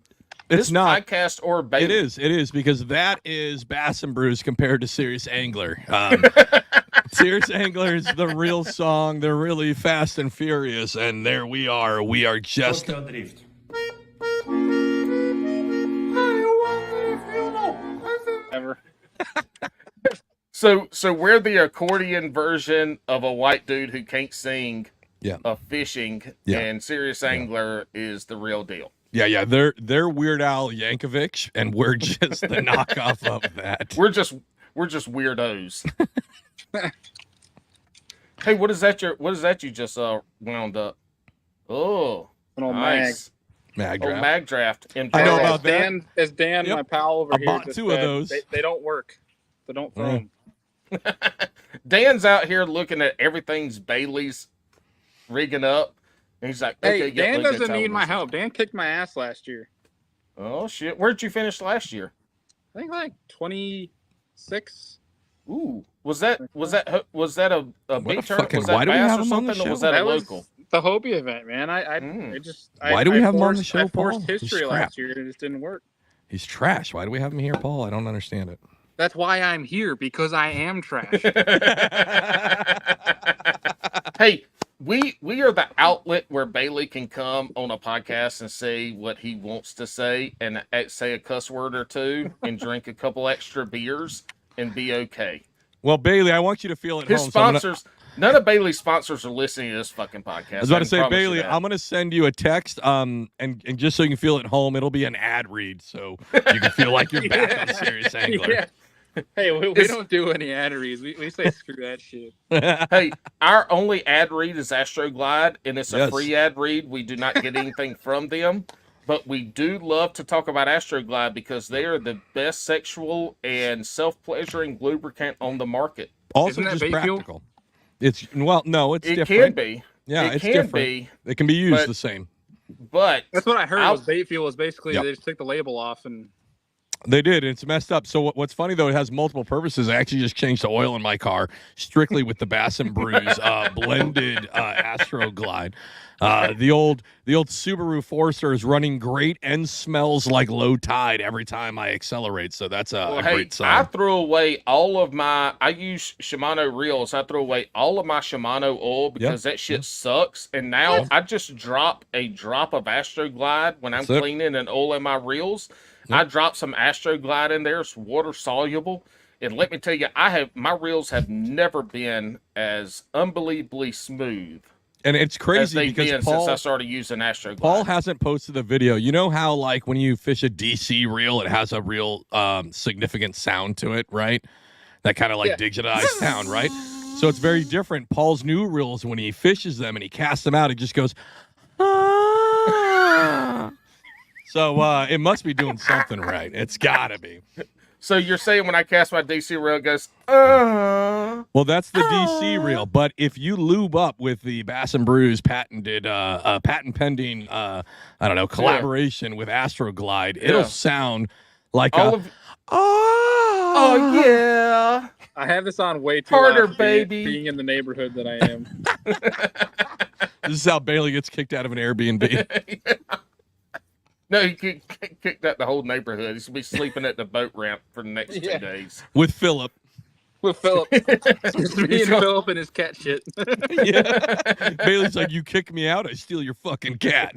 this not podcast or Bailey? It is because that is Bass and Brews compared to Serious Angler. Serious Angler is the real song. They're really fast and furious, and there we are. We are just Drift. Ever. So we're the accordion version of a white dude who can't sing of fishing, and Serious Angler is the real deal. Yeah. They're Weird Al Yankovic, and we're just the knockoff of that. We're just weirdos. Hey, what is that you just wound up? Oh, An old nice. Mag Oh, draft. mag draft. I know about that. As Dan, Yep. my pal over I here, bought just 2 of said, those. They don't work. So don't throw them. Dan's out here looking at everything's Bailey's rigging up. And he's like, okay, Hey, Dan doesn't need my help. Dan kicked my ass last year. Oh shit. Where'd you finish last year? I think like 26. Ooh. Was that a big tournament? Was that why do we bass have or him on the something? Or was show? that a was local? the Hobie event, man. Why do we have him on the show, I forced Paul? history He's crap. last year and it just didn't work. He's trash. Why do we have him here, Paul? I don't understand it. That's why I'm here, because I am trash. Hey, we are the outlet where Bailey can come on a podcast and say what he wants to say and say a cuss word or two and drink a couple extra beers and be okay. Well, Bailey, I want you to feel at His home. sponsors, none of Bailey's sponsors are listening to this fucking podcast. I was about to can say, promise you Bailey, that. I'm going to send you a text, and just so you can feel at home, it'll be an ad read, so you can feel like you're back on Serious Angler. Yeah. Hey, we don't do any ad reads. We say screw that shit. Hey, our only ad read is Astroglide, and it's a Yes. free ad read. We do not get anything from them, but we do love to talk about Astroglide because they are the best sexual and self-pleasuring lubricant on the market. Also, Isn't that just bait fuel? practical. It's no, it's It different. can be. Yeah, it it's can different. be, It can be used but- the same. but That's what I heard. I'll- Was bait fuel is basically Yep. they just took the label off and They did. It's messed up. So what's funny though, it has multiple purposes. I actually just changed the oil in my car strictly with the Bass and Brews blended Astroglide. The old Subaru Forester is running great and smells like low tide every time I accelerate. So that's a hey, great I sign. threw away all of my. I use Shimano reels. I threw away all of my Shimano oil because that shit sucks. And now I just drop a drop of Astroglide when I'm That's it. cleaning and oiling my reels. I drop some Astroglide in there. It's water soluble. And let me tell you, my reels have never been as unbelievably smooth And it's as crazy they've because been since I started using AstroGlide. Paul hasn't posted the video. You know how, like, when you fish a DC reel, it has a real significant sound to it, right? That kind of like digitized sound, right? So it's very different. Paul's new reels, when he fishes them and he casts them out, he just goes, ah. So it must be doing something right. It's gotta be. So you're saying when I cast my DC reel, it goes, Well, that's the DC reel. But if you lube up with the Bass and Brews patented, patent pending, I don't know, collaboration with AstroGlide, it'll sound like oh yeah. I have this on way too Harder, loud, baby. being in the neighborhood that I am. This is how Bailey gets kicked out of an Airbnb. No, he kicked out the whole neighborhood. He's gonna be sleeping at the boat ramp for the next 2 days. With Philip. With Philip. It's me and Philip and his cat shit. Yeah. Bailey's like, you kick me out, I steal your fucking cat.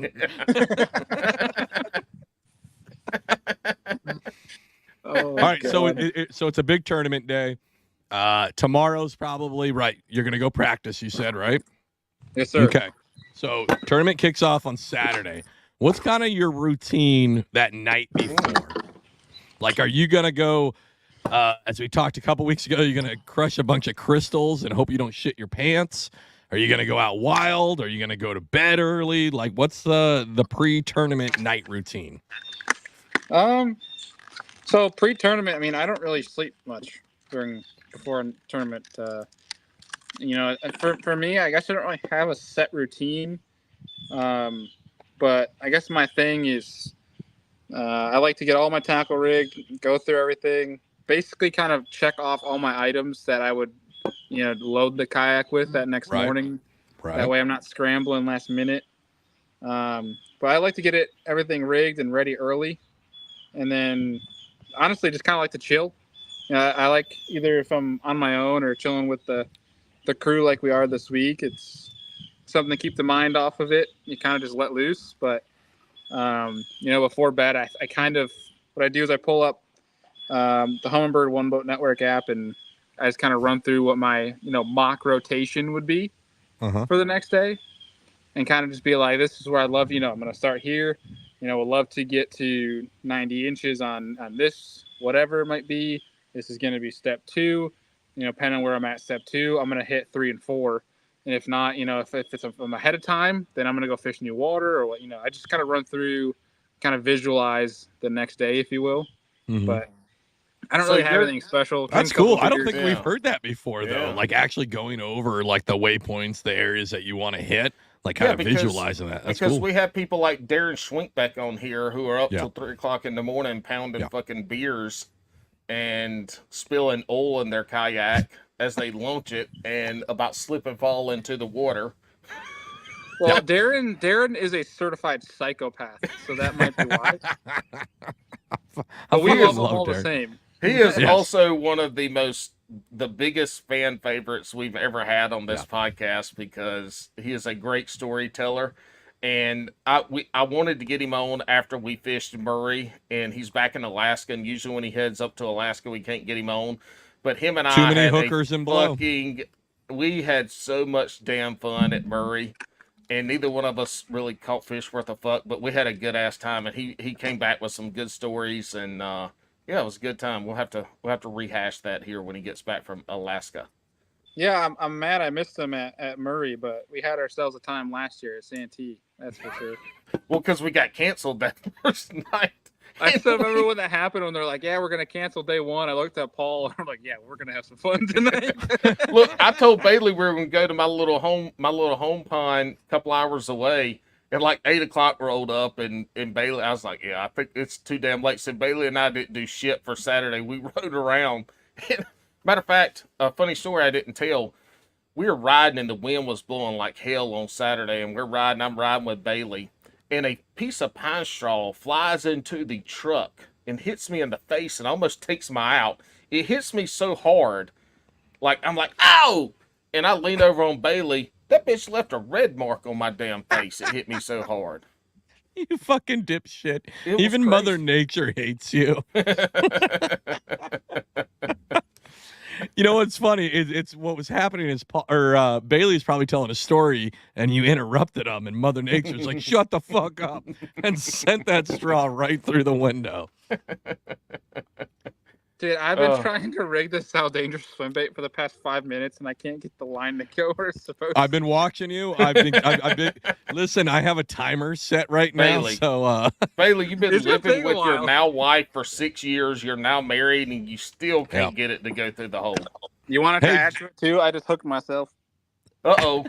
All right, God. so it's a big tournament day. Tomorrow's probably right. You're gonna go practice, you said, right? Yes, sir. Okay. So tournament kicks off on Saturday. What's kind of your routine that night before? Like, are you gonna go? As we talked a couple weeks ago, you're gonna crush a bunch of crystals and hope you don't shit your pants. Are you gonna go out wild? Are you gonna go to bed early? Like, what's the pre-tournament night routine? So pre-tournament, I mean, I don't really sleep much before a tournament. You know, for me, I guess I don't really have a set routine. But I guess my thing is, I like to get all my tackle rigged, go through everything, basically kind of check off all my items that I would, you know, load the kayak with that next morning. Right. That way I'm not scrambling last minute. But I like to get everything rigged and ready early. And then honestly, just kind of like to chill. I like either if I'm on my own or chilling with the crew like we are this week. It's something to keep the mind off of it. You kind of just let loose. But, you know, before bed, I kind of, what I do is I pull up the Humminbird One Boat Network app, and I just kind of run through what my, you know, mock rotation would be for the next day, and kind of just be like, this is where I love, you know, I'm going to start here. You know, would love to get to 90 inches on this, whatever it might be. This is going to be step 2. You know, depending on where I'm at step 2, I'm going to hit 3 and 4. And if not, you know, if I'm ahead of time, then I'm going to go fish new water or what, you know, I just kind of run through, kind of visualize the next day, if you will. But I don't really have anything special. That's cool. I don't think we've heard that before, though. Like actually going over like the waypoints, the areas that you want to hit, like kind of visualizing that. That's because cool. we have people like Darren Schwinkbeck on here who are up till 3 o'clock in the morning pounding fucking beers and spilling oil in their kayak as they launch it and about slip and fall into the water. Well, Darren is a certified psychopath, so that might be why. But we love him all the same. He is also one of the biggest fan favorites we've ever had on this podcast because he is a great storyteller. And I wanted to get him on after we fished Murray, and he's back in Alaska. And usually when he heads up to Alaska, we can't get him on. But him and Too many had hookers and blow. We had so much damn fun at Murray, and neither one of us really caught fish worth a fuck. But we had a good ass time, and he came back with some good stories, and yeah, it was a good time. We'll have to rehash that here when he gets back from Alaska. Yeah, I'm mad I missed him at Murray, but we had ourselves a time last year at Santee. That's for sure. Well, because we got canceled that first night. I still remember when that happened when they're like, yeah, we're going to cancel day 1. I looked at Paul and I'm like, yeah, we're going to have some fun tonight. Look, I told Bailey we were going to go to my little home pond a couple hours away. And like 8 o'clock rolled up and Bailey, I was like, yeah, I think it's too damn late. So Bailey and I didn't do shit for Saturday. We rode around. Matter of fact, a funny story I didn't tell. We were riding and the wind was blowing like hell on Saturday. And I'm riding with Bailey. And a piece of pine straw flies into the truck and hits me in the face and almost takes me out. It hits me so hard, like I'm like, ow! And I lean over on Bailey. That bitch left a red mark on my damn face. It hit me so hard. You fucking dipshit. Even Mother Nature hates you. You know what's funny? It's what was happening is Bailey's probably telling a story, and you interrupted him, and Mother Nature's like, "Shut the fuck up," and sent that straw right through the window. Dude, I've been trying to rig this How Dangerous swim bait for the past 5 minutes, and I can't get the line to go where it's supposed to. I've been watching you. I've been. Listen, I have a timer set right now. Bailey. So, Bailey, you've been It's gonna living take a with your while. now wife for 6 years. You're now married, and you still can't get it to go through the hole. You want to Hey. attach it too? I just hooked myself. Uh-oh.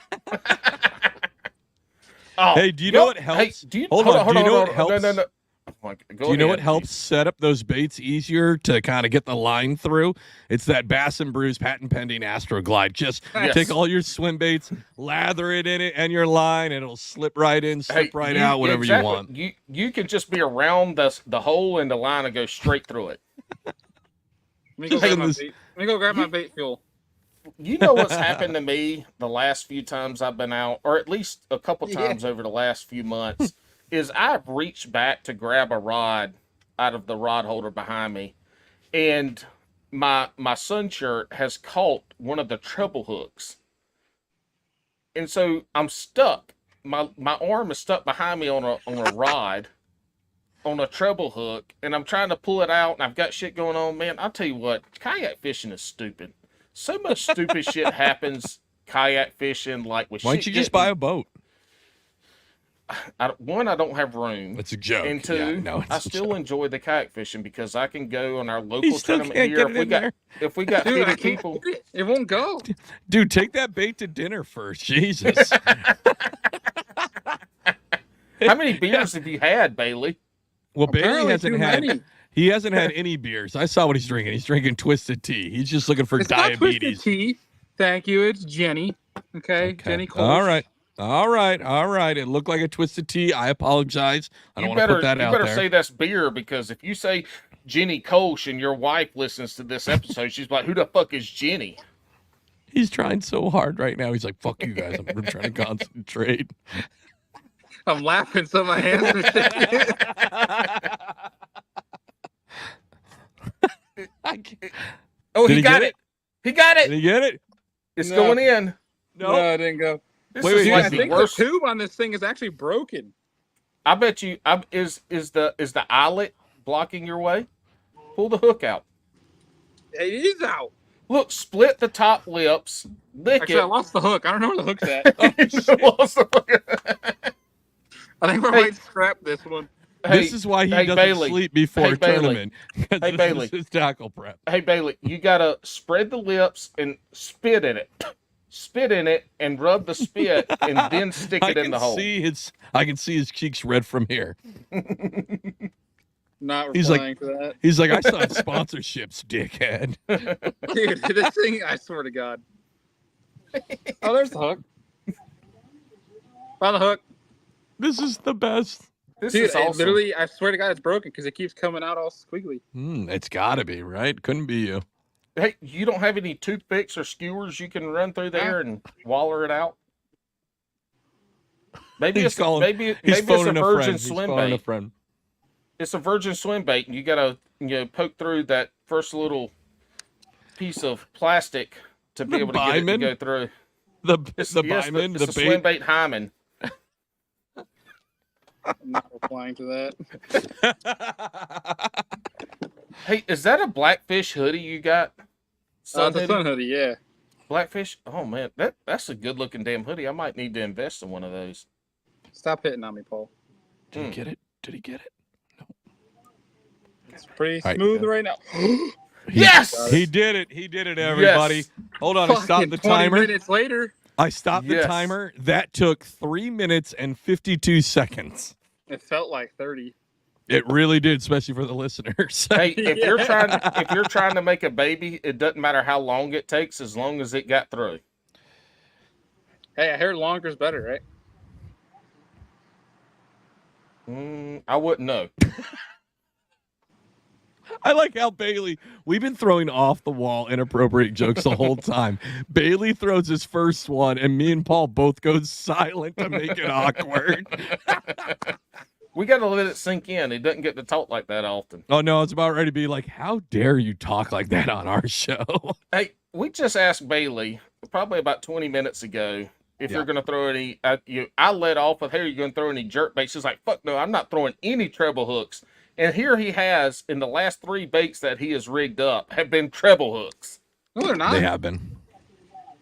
Oh, Hey, do you know what helps? Hey, do you, Hold on, do you know what helps? No. Oh my God, go Do you know what ahead. helps set up those baits easier to kind of get the line through? It's that Bass and Brews patent pending Astroglide. Just Yes. take all your swim baits, lather it in it and your line, and it'll slip right in, slip right out, whatever exactly. you want. You can just be around the hole and the line and go straight through it. Let me go grab my bait. Let me go grab my bait fuel. You know what's happened to me the last few times I've been out, or at least a couple times over the last few months, is I've reached back to grab a rod out of the rod holder behind me, and my sun shirt has caught one of the treble hooks. And so I'm stuck. My arm is stuck behind me on a rod on a treble hook, and I'm trying to pull it out, and I've got shit going on. Man, I'll tell you what, kayak fishing is stupid. So much stupid shit happens kayak fishing, like with Why don't shit you just getting- buy a boat? One, I don't have room. It's a joke. And two, Yeah, no, it's I a still joke. enjoy the kayak fishing because I can go on our local You still tournament can't here. get If it we in got there. if we got Dude, 50 I can't people, get it. It won't go. Dude, take that bait to dinner first. Jesus. how many beers have you had, Bailey? Well, Bailey Apparently hasn't too had. many. He hasn't had any beers. I saw what he's drinking. He's drinking twisted tea. He's just looking for It's not Twisted diabetes. Tea. Thank you. It's Jenny. Okay, Jenny Cole. All right. It looked like a twisted tea. I apologize. I don't You want to better put that you out better there. say that's beer, because if you say Jenny Kolsch and your wife listens to this episode, she's like, "Who the fuck is Jenny?" He's trying so hard right now. He's like, "Fuck you guys. I'm trying to concentrate." I'm laughing so my hands are shaking. I can't. Oh, Did he he got get it. He got Did it. he get it? It's No. going in. No, it didn't go. This Wait, is wait, like I the think worst. the tube on this thing is actually broken. I bet you. Is the eyelet blocking your way? Pull the hook out. It is out. Look, split the top lips. Lick Actually, I it. lost the hook. I don't know where the hook's at. I think we Hey. might scrap this one. This is why he doesn't Bailey. sleep before Hey, a Bailey. tournament. 'Cause Hey, this Bailey. is his tackle prep. Hey Bailey, you gotta spread the lips and spit in it. Spit in it and rub the spit and then stick it in the hole. I can see his cheeks red from here. Not He's like- replying to that. He's like, I still have sponsorships, dickhead. Dude, this thing, I swear to God. Oh, there's the hook. Found the hook. This is the best. This Dude, is awesome. literally, I swear to God, it's broken because it keeps coming out all squiggly. It's gotta be, right? Couldn't be you. Hey, you don't have any toothpicks or skewers you can run through there and waller it out? Maybe He's it's calling- maybe He's it's a phoning a virgin friend. He's swim phoning a bait. friend. It's a virgin swim bait, and you gotta poke through that first little piece of plastic to be The able to get it to Byman? go through. The It's, Byman, it's the a swim bait. bait hymen. I'm not replying to that. Hey, is that a blackfish hoodie you got? Sun The hoodie? sun hoodie, yeah. Blackfish? Oh man, that's a good looking damn hoodie. I might need to invest in one of those. Stop hitting on me, Paul. Did he get it? Did he get it? It's pretty All right. smooth right now. Yes! He did it. He did it, everybody. Yes. Hold on. I Fucking stopped the 20 timer. minutes later. I stopped the Yes. timer. That took 3 minutes and 52 seconds. It felt like 30. It really did, especially for the listeners. Hey, if you're trying to make a baby, it doesn't matter how long it takes, as long as it got through. Hey, I heard longer's better, right? I wouldn't know. I like how Bailey, we've been throwing off the wall inappropriate jokes the whole time. Bailey throws his first one, and me and Paul both go silent to make it awkward. We got to let it sink in. He doesn't get to talk like that often. Oh no, it's about ready to be like, how dare you talk like that on our show? Hey, we just asked Bailey probably about 20 minutes ago if you're going to throw any. I led off with, "Hey, are you going to throw any jerk baits?" She's like, "Fuck no, I'm not throwing any treble hooks." And here he has, in the last 3 baits that he has rigged up, have been treble hooks. No, they're not. They have been.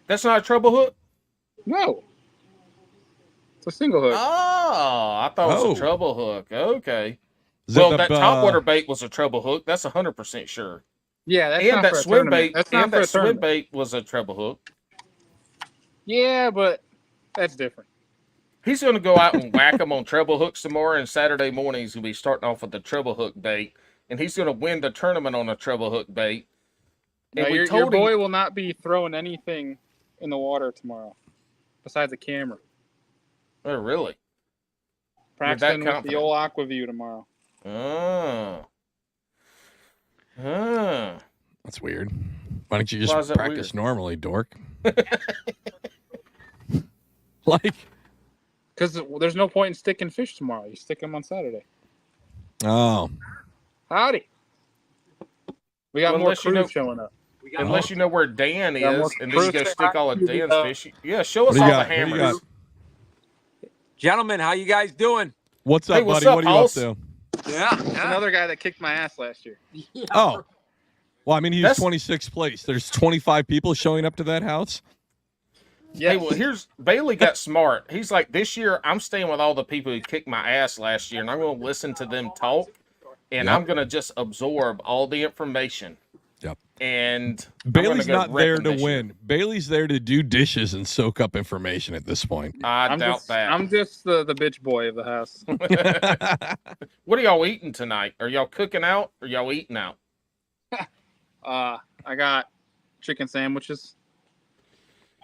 That's not a treble hook? No. It's a single hook. Oh, I thought it was Oh. a treble hook. Okay. Is it Well, the, that topwater bait was a treble hook. That's 100% sure. Yeah, that's And not that for a swim tournament. bait, That's not and for a that swim tournament. bait was a treble hook. Yeah, but that's different. He's going to go out and whack them on treble hooks tomorrow, and Saturday morning he's going to be starting off with the treble hook bait, and he's going to win the tournament on a treble hook bait. No, And we your told boy him, will not be throwing anything in the water tomorrow besides a camera. oh, really? Practicing with the confident? old Aquaview tomorrow. Oh. Oh. That's weird. Why don't you Why is just that practice weird? normally, dork? Like, Because there's no point in sticking fish tomorrow. You stick them on Saturday. oh, Howdy. We got Well, more unless you crews know- showing up. Unless you know where Dan Yeah, is, more and then you go fruit. stick all of Here we Dan's go. fish. Yeah, show what us do you all got? the What do you hammers. got? Gentlemen, how you guys doing? What's up, Hey, what's buddy? up, What are you Hoss? up to? Yeah. It's another guy that kicked my ass last year. Oh, well, I mean, he was That's- 26th place. There's 25 people showing up to that house. Hey, well, here's Bailey got smart. He's like, this year I'm staying with all the people who kicked my ass last year, and I'm going to listen to them talk, and Yep. I'm going to just absorb all the information. Yep. And I'm gonna Bailey's go not wreck there them to this year. win. Bailey's there to do dishes and soak up information at this point. I doubt that. I'm just the bitch boy of the house. What are y'all eating tonight? Are y'all cooking out or y'all eating out? I got chicken sandwiches.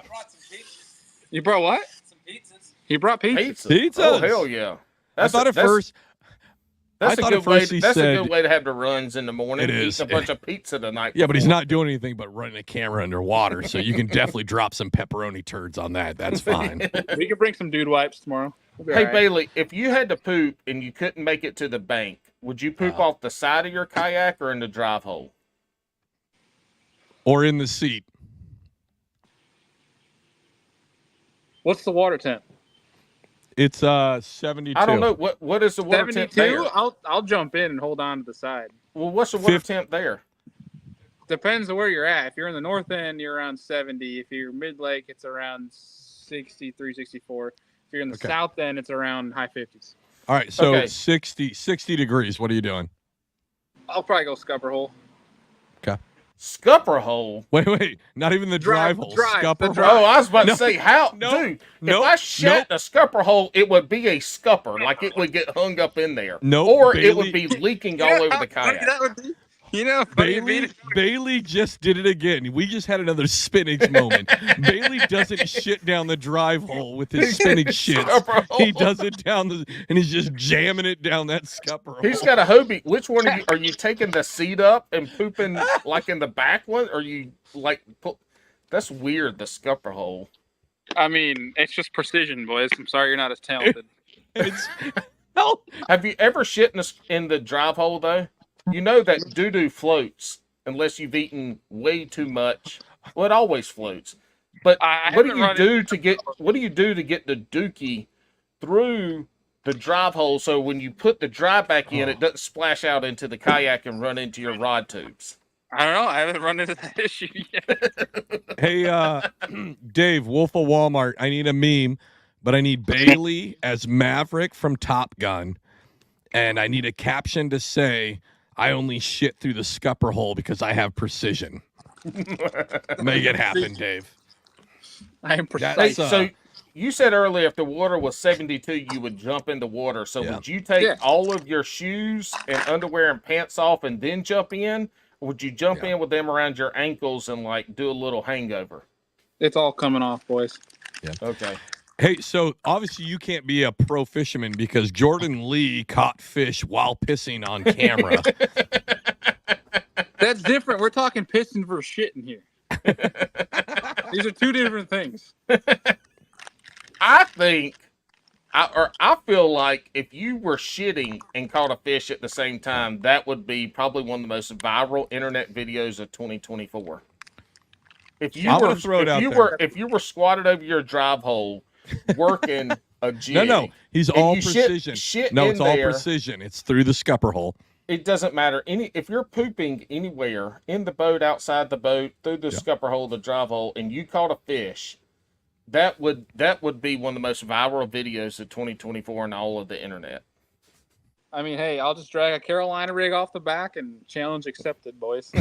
I brought some pizzas. You brought what? Some pizzas. He brought pizza. Pizza. Pizzas. Oh, hell yeah. I thought at first, That's I a thought good at first way. he That's a said- good way to have the runs in the morning. It is. Eating a bunch of pizza tonight. yeah, but he's before. not doing anything but running a camera underwater, so you can definitely drop some pepperoni turds on that. That's fine. We can bring some dude wipes tomorrow. We'll be Hey all right. Bailey, if you had to poop and you couldn't make it to the bank, would you poop off the side of your kayak or in the drive hole? Or in the seat. What's the water temp? It's 72. I don't know what is the water temp 72. there. I'll jump in and hold on to the side. Well, what's the water 50. temp there? Depends on where you're at. If you're in the north end, you're around 70. If you're mid lake, it's around 63, 64. If you're in the Okay. south end, it's around high 50s. All right, so Okay. 60 degrees. What are you doing? I'll probably go scupper hole. Scupper hole. Wait. Not even the drive hole. Scupper the hole. Oh, I was about No, to say how, no, dude. no, if I shat a scupper hole, it would be a scupper, like it would get hung up in there. No, or Bailey- it would be leaking all over the kayak. That would be, you know, funny Bailey just did it again. We just had another spinach moment. Bailey doesn't shit down the drive hole with his spinach shits. Scupper hole. He does it down and he's just jamming it down that scupper hole. He's got a Hobie. Which one are you taking the seat up and pooping like in the back one? Or are you like? That's weird. The scupper hole. I mean, it's just precision, boys. I'm sorry you're not as talented. It's, hell, Have you ever shit in the drive hole though? You know that doo-doo floats unless you've eaten way too much. Well, it always floats. But I what do haven't you run do to get? What do you do to get the dookie through the drive hole so when you put the dry back in, it doesn't splash out into the kayak and run into your rod tubes? I don't know. I haven't run into that issue yet. hey, Dave, Wolf of Walmart, I need a meme, but I need Bailey as Maverick from Top Gun, and I need a caption to say, I only shit through the scupper hole because I have precision. Make it happen, Dave. I am Hey, precise. so you said earlier if the water was 72, you would jump in the water. So Yeah. would you take Yeah. all of your shoes and underwear and pants off and then jump in? Or would you jump Yeah. in with them around your ankles and like do a little hangover? It's all coming off, boys. Okay. Hey, so obviously you can't be a pro fisherman because Jordan Lee caught fish while pissing on camera. That's different. We're talking pissing for shitting here. These are two different things. I think I feel like if you were shitting and caught a fish at the same time, that would be probably one of the most viral internet videos of 2024. If you I'm were, gonna throw it if out you there. were, if you were squatted over your drive hole, working a jig. No, he's and all you precision. Shit No, in it's all there, precision. It's through the scupper hole. It doesn't matter. If you're pooping anywhere in the boat, outside the boat, through the scupper hole, the drive hole, and you caught a fish, that would be one of the most viral videos of 2024 on all of the internet. I mean, hey, I'll just drag a Carolina rig off the back and challenge accepted, boys.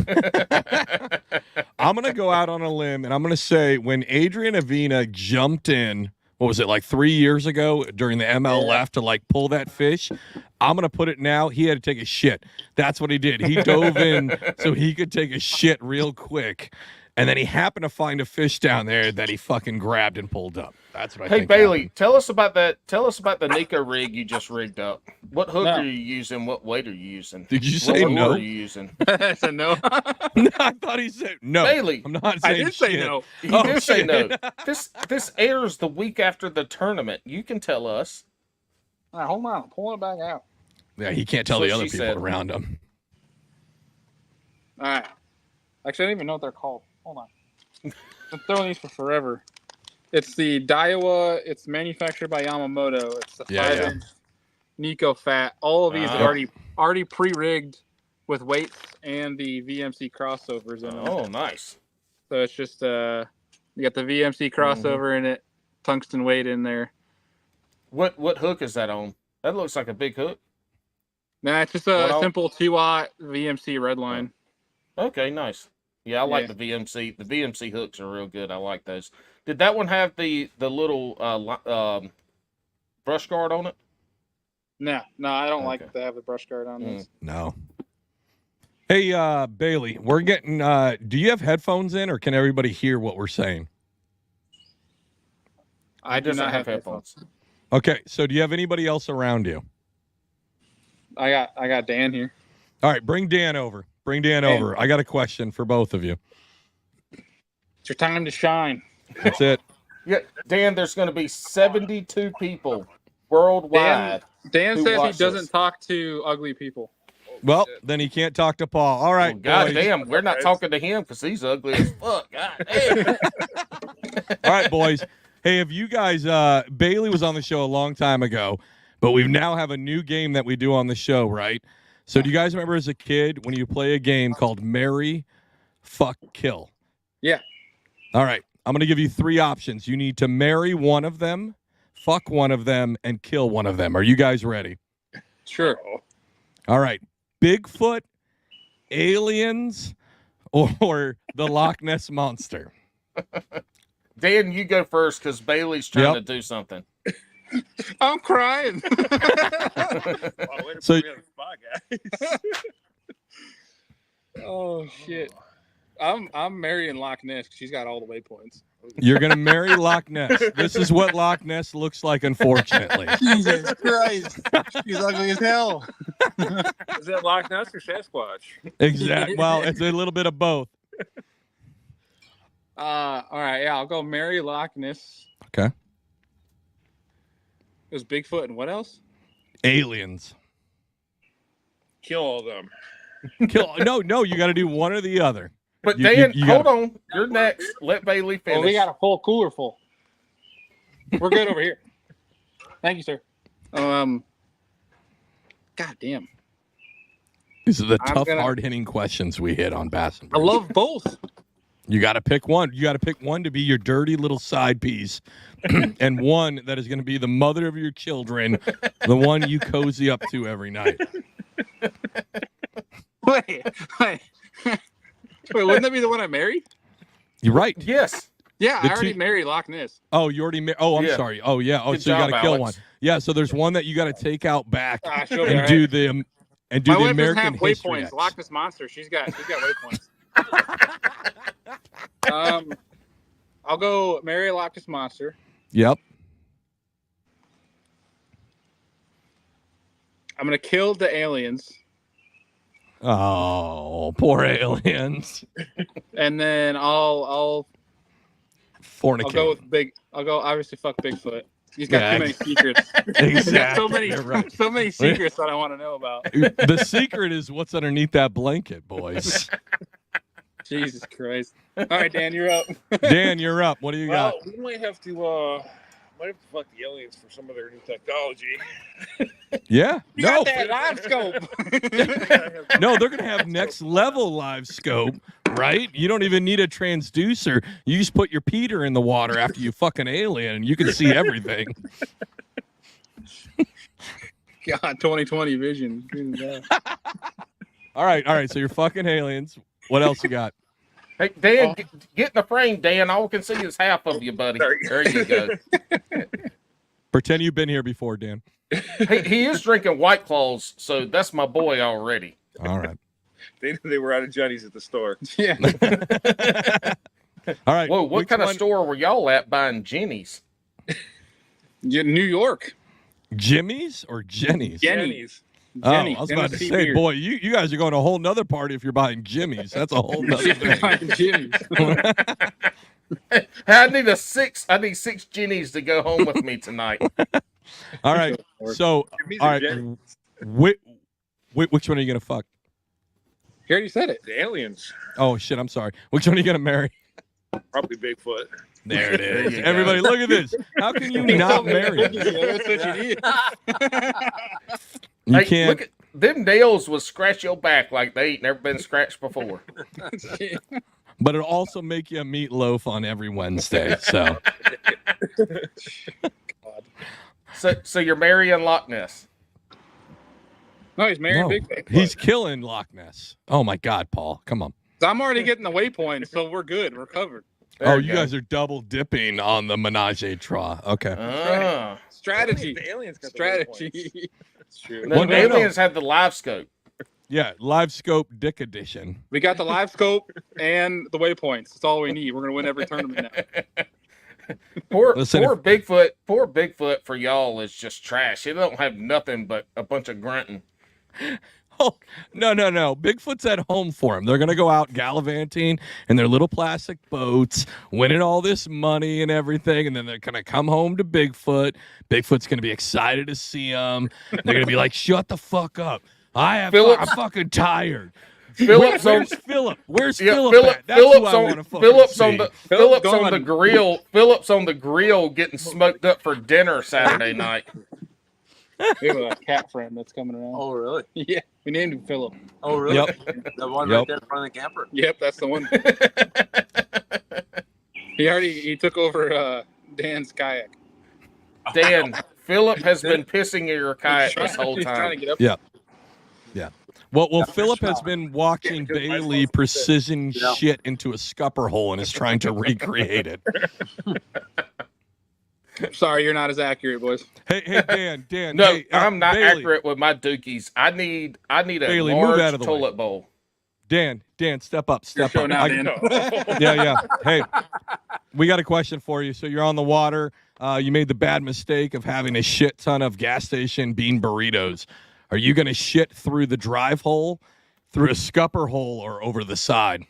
I'm going to go out on a limb, and I'm going to say when Adrian Avina jumped in, what was it, like 3 years ago during the MLF to, like, pull that fish, I'm going to put it now, he had to take a shit. That's what he did. He dove in so he could take a shit real quick, and then he happened to find a fish down there that he fucking grabbed and pulled up. That's what I think. Hey, Bailey, happened. tell us about that. Tell us about the Nico rig you just rigged up. What hook are you using? What weight are you using? Did you say what no? Are you using? I said no. No, I thought he said no. Bailey, I'm not I saying did say shit. no. He Oh, did say shit. no. This airs the week after the tournament. You can tell us. All right, hold on. I'm pulling it back out. Yeah, he can't tell So the other she people said. around him. All right. Actually, I don't even know what they're called. Hold on. I've been throwing these for forever. It's the Daiwa. It's manufactured by Yamamoto. It's the 5-inch Nico Fat. All of these are already pre-rigged with weights and the VMC crossovers in them. Oh, nice. So it's just you got the VMC crossover in it, tungsten weight in there. What hook is that on? That looks like a big hook. Nah, it's just a simple 2-aught VMC redline. Okay, nice. Yeah, I like the VMC. The VMC hooks are real good. I like those. Did that one have the little brush guard on it? No, I don't like to have the brush guard on this. No. Hey, Bailey, we're getting. Do you have headphones in, or can everybody hear what we're saying? I do not have headphones. Okay, so do you have anybody else around you? I got Dan here. All right, bring Dan over. Bring Dan over. I got a question for both of you. It's your time to shine. That's it. Yeah, Dan, there's going to be 72 people worldwide. Dan says he doesn't this. talk to ugly people. Well, then he can't talk to Paul. All right. God boys. damn, we're not talking to him because he's ugly as fuck. God damn. All right, boys. Hey, if you guys, Bailey was on the show a long time ago, but we now have a new game that we do on the show, right? So do you guys remember as a kid when you play a game called Marry, Fuck, Kill? Yeah. All right. I'm going to give you 3 options. You need to marry one of them, fuck one of them, and kill one of them. Are you guys ready? Sure. All right. Bigfoot, aliens, or the Loch Ness Monster? Dan, you go first because Bailey's trying to do something. I'm crying. So, oh shit. I'm marrying Loch Ness. She's got all the waypoints. you're going to marry Loch Ness. This is what Loch Ness looks like, unfortunately. Jesus Christ. She's ugly as hell. Is that Loch Ness or Sasquatch? Exactly. Well, it's a little bit of both. All right, yeah, I'll go marry Loch Ness. Okay. It was Bigfoot and what else? Aliens. Kill all of them. Kill. No, you got to do one or the other. But You- Dan, you hold gotta- on. You're next. Let Bailey finish. Well, we got a full cooler full. We're good over here. Thank you, sir. God damn. These are the I'm tough, gonna- hard-hitting questions we hit on Bass. I love both. You got to pick one. You got to pick one to be your dirty little side piece, and one that is going to be the mother of your children, the one you cozy up to every night. Wait, wouldn't that be the one I married? You're right. Yes. Yeah, The I already two- married Loch Ness. Oh, you already. I'm Yeah. sorry. Oh, yeah. Oh, Good so you got to job, kill Alex. one. Yeah. So there's one that you got to take out back Ah, she'll be and all do right. the and do My the wife doesn't American have History waypoints. X. Loch Ness Monster. She's got waypoints. I'll go marry Loch Ness Monster. Yep. I'm gonna kill the aliens, Oh, poor aliens. and then I'll Fornicate. go obviously fuck Bigfoot. He's got Yeah, too many secrets. Exactly. You're right. So many secrets that I want to know about. The secret is what's underneath that blanket, boys. Jesus Christ. All right, Dan, you're up. Dan, you're up. What do you got? Well, we might have to fuck the aliens for some of their new technology. Yeah. You No. got that live scope. No, they're gonna have next level live scope, right? You don't even need a transducer. You just put your Peter in the water after you fuck an alien, and you can see everything. God, 2020 vision. All right. So you're fucking aliens. What else you got? Hey, Dan, get in the frame, Dan. All we can see is half of you, buddy. There you go. Pretend you've been here before, Dan. He is drinking White Claws, so that's my boy already. All right. They were out of Johnny's at the store. Yeah. All right. Whoa, what which kind of one- store were y'all at buying Jenny's? New York. Jimmy's or Jenny's? Jenny's. Jenny, I was about to Tennessee say, beer. boy, you guys are going to a whole nother party if you're buying Jimmy's. That's a whole nother thing. Jimmy's. I need 6 Jennies to go home with me tonight. All right. So, Jimmy's all or right. Jenny's? Which one are you going to fuck? He already said it. The aliens. Oh, shit. I'm sorry. Which one are you going to marry? Probably Bigfoot. There it There is. you go. Everybody, look at this. How can you not marry him? That's what you need. You Hey, can't. look at them nails will scratch your back like they ain't never been scratched before. But it'll also make you a meatloaf on every Wednesday. So, So you're marrying Loch Ness. No, he's married no, Bigfoot. he's killing Loch Ness. Oh, my God, Paul. Come on. I'm already getting the waypoint, so we're good. We're covered. There You go. guys are double dipping on the menage a trois. Okay. Ah. Strategy. The aliens got the Strategy. That's true. The Well, no, aliens had the live scope. Yeah. Live scope dick edition. We got the live scope and the waypoints. That's all we need. We're gonna win every tournament now. Poor Listen, Bigfoot. Poor Bigfoot for y'all is just trash. He don't have nothing but a bunch of grunting. Oh, no. Bigfoot's at home for him. They're going to go out gallivanting in their little plastic boats, winning all this money and everything. And then they're going to come home to Bigfoot. Bigfoot's going to be excited to see him. They're going to be like, shut the fuck up. I'm fucking tired. Philip's on Where's Philip? Where's yeah, Philip Philip, at? That's who Philip's I on want to fucking Philip's on see. the Philip's on gone. the grill. Philip's on the grill getting smoked up for dinner Saturday night. We have a cat friend that's coming around. Oh, really? Yeah, we named him Philip. Oh, really? Yep. The one Yep. right there in front of the camper. Yep, that's the one. He took over Dan's kayak. Dan, Philip has been pissing in your kayak this whole He's trying to time. get up. Yeah. Well, That's Philip has strong. been watching Yeah, because my Bailey phone's precision Yeah. shit into a scupper hole and is trying to recreate it. Sorry, you're not as accurate, boys. Hey, Dan. No, hey, I'm not Bailey. accurate with my dookies. I need a Bailey, move large out of the way. toilet bowl. Dan, step up. Your show now, I- Dan. Yeah. Hey, we got a question for you. So you're on the water. You made the bad mistake of having a shit ton of gas station bean burritos. Are you going to shit through the drive hole, through a scupper hole, or over the side?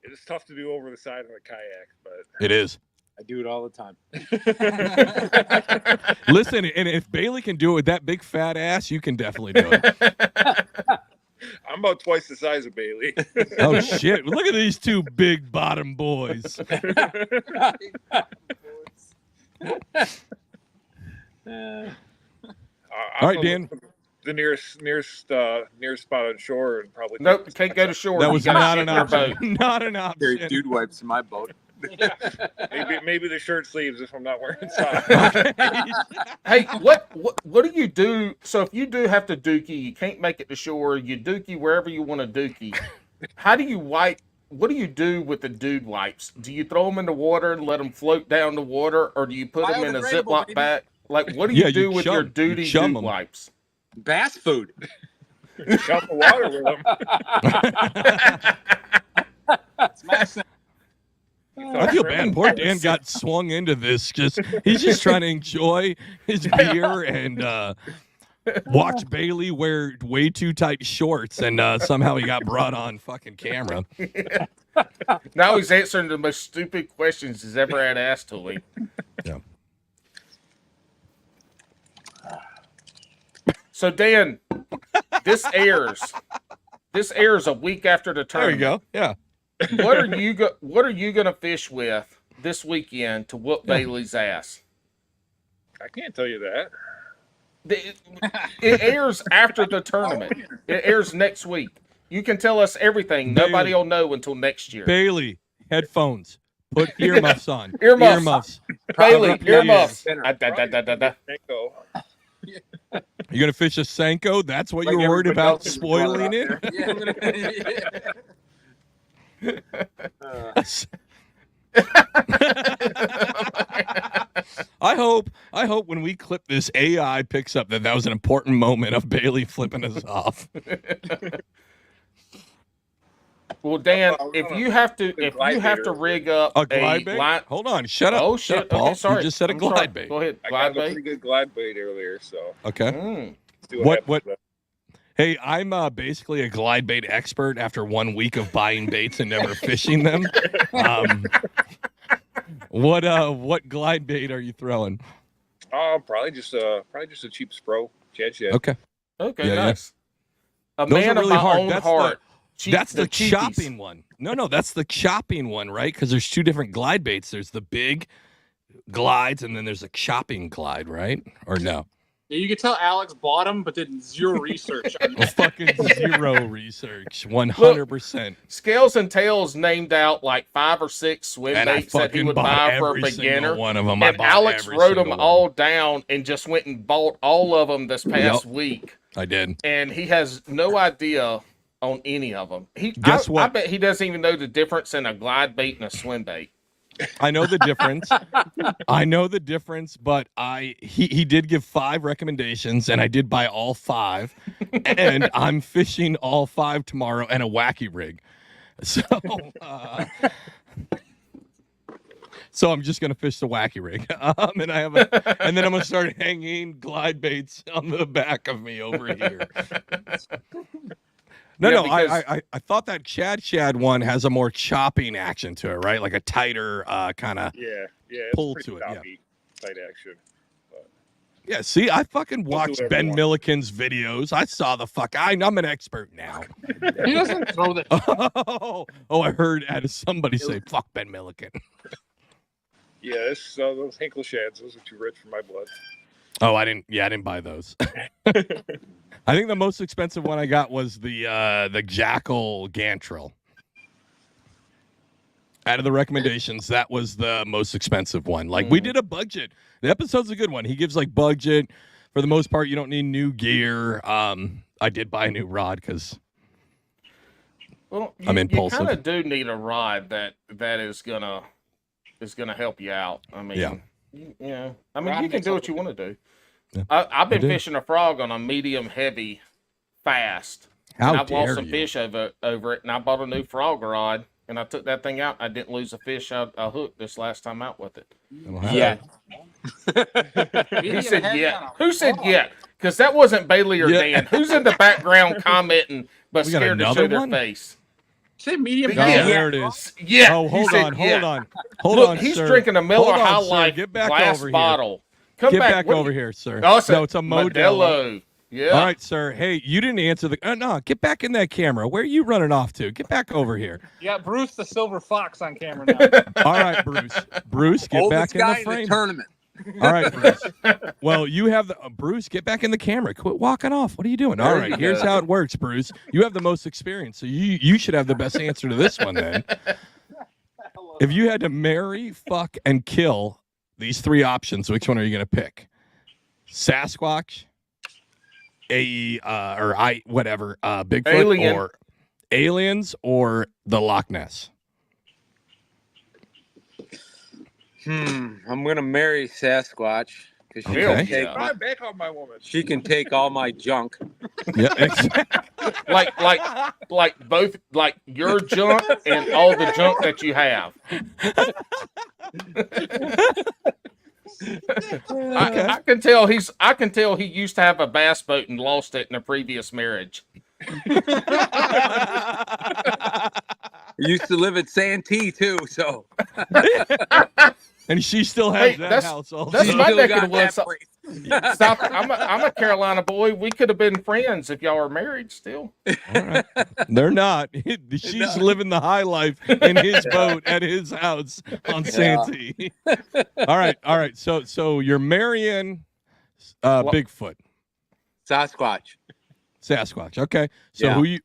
It is tough to do over the side of a kayak, but It is. I do it all the time. Listen, and if Bailey can do it with that big fat ass, you can definitely do it. I'm about twice the size of Bailey. Oh, shit. Look at these two big bottom boys. All right, Dan. The nearest spot on shore, and probably Nope, you can't go to shore. That You was gotta not shit an in your option. boat. Not an Carry option. dude wipes in my boat. maybe the shirt sleeves if I'm not wearing socks. Hey, what do you do? So if you do have to dookie, you can't make it to shore. You dookie wherever you want to dookie. How do you wipe? What do you do with the dude wipes? Do you throw them in the water and let them float down the water, or do you put them in a Biodegradable, Ziploc baby. bag? Like, what do Yeah, you do you with chum- your you duty chum dude 'em. wipes? Bass food. Shot the water with them. Smash them. I feel bad. Poor Dan got swung into this. He's just trying to enjoy his beer and watch Bailey wear way too tight shorts, and somehow he got brought on fucking camera. Now he's answering the most stupid questions he's ever had asked to him. So Dan, this airs a week after the There you tournament. go. Yeah. What are you gonna fish with this weekend to whoop Bailey's ass? I can't tell you that. It airs after the tournament. It airs next week. You can tell us everything. Bailey. Nobody will know until next year. Bailey, headphones. Put earmuffs on. Earmuffs. Bailey, Cover up your earmuffs. ears. Echo. You gonna fish a Senko? That's what Like you're worried everybody about else is going spoiling it? out there. Yeah, I'm I hope when we clip this, AI picks up that was an important moment of Bailey flipping us off. Well, Dan, if you have to rig up A glide bait? line, Hold on, shut up. oh Shut shit, up, Paul. okay, sorry. You just said a I'm glide sorry. bait. Go ahead, I glide got a bait. pretty good glide bait earlier, so Okay. Mm. let's see What- happens. Hey, I'm basically a glide bait expert after 1 week of buying baits and never fishing them. What glide bait are you throwing? Probably just a cheap Spro, Chad Shed. Okay. Okay, Yeah, yeah. nice. A Those man are of really my hard. own That's heart. That's the cheapies. chopping one. No, that's the chopping one, right? Because there's two different glide baits. There's the big glides, and then there's a chopping glide, right? Or no? Yeah, you could tell Alex bought them, but did zero research on Well, fucking zero research. 100%. Scales and Tails named out like 5 or 6 swim And I baits that he fucking would bought buy for a every beginner. single one of them. And Alex wrote them all. all down and just went and bought all of them this past week. I did. And he has no idea on any of them. Guess what? I bet he doesn't even know the difference in a glide bait and a swim bait. I know the difference. But he did give 5 recommendations, and I did buy all 5, and I'm fishing all 5 tomorrow and a wacky rig. So I'm just gonna fish the wacky rig, and then I'm gonna start hanging glide baits on the back of me over here. No, I thought that Shad one has a more chopping action to it, right? Like a tighter kind of Yeah, it's pull pretty to it. Yeah. choppy, tight action. Yeah, see, I fucking We'll do watched whatever Ben you want. Milliken's videos. I saw the I'm an expert now. He doesn't throw the. I heard somebody say, fuck Ben Milliken. Yeah, those Hinkle Shads, those are too rich for my blood. Oh, I didn't buy those. I think the most expensive one I got was the Jackal Gantrel. Out of the recommendations, that was the most expensive one. Like, we did a budget. The episode's a good one. He gives, like, budget. For the most part, you don't need new gear. I did buy a new rod because I'm impulsive. You kind of do need a rod that is gonna help you out. I mean, Yeah. I mean, you can do what you want to do. Yeah, I've been do. fishing a frog on a medium heavy fast. How and I've lost dare some you? fish over it, and I bought a new frog rod, and I took that thing out. I didn't lose a fish I hooked this last time out with it. Yeah. He said, "Yeah." Who said, "Yeah"? Because that wasn't Bailey or Yeah. Dan. Who's in the background commenting but We got scared to another show their one? face? Say medium. Oh, Yeah. there it is. Yeah. Oh, he hold said, on, yeah. hold Look, on, he's sir. drinking a Miller Hold on, High sir. Life Get back glass over here. bottle. Come Get back, back what- over here, sir. Oh, No, it's a Modelo. Yeah. All right, sir. Hey, you didn't answer the. No, get back in that camera. Where are you running off to? Get back over here. You got Bruce the Silver Fox on camera now. All right, Bruce. Bruce, get Oldest back in guy the in frame. the tournament. All right, Bruce. Well, you have the Bruce. Get back in the camera. Quit walking off. What are you doing? All There right, you here's go. how it works, Bruce. You have the most experience, so you should have the best answer to this one. Then, if you had to marry, fuck, and kill these 3 options, which one are you going to pick? Sasquatch, Bigfoot, Alien. or aliens, or the Loch Ness? I'm gonna marry Sasquatch because she, Hell can yeah. take Right back on my woman. she can take all my junk. Yeah, exactly. like both like your junk and all the junk that you have. I can tell he used to have a bass boat and lost it in a previous marriage. Used to live at Santee too, so And she still has Hey, that that's- house also. that's she my still neck of got the woods. that place. I'm a Carolina boy. We could have been friends if y'all were married still. All right. They're not. She's living the high life in his boat at his house on Santee. All right. So you're marrying Bigfoot, Sasquatch. Sasquatch. Okay. So Yeah.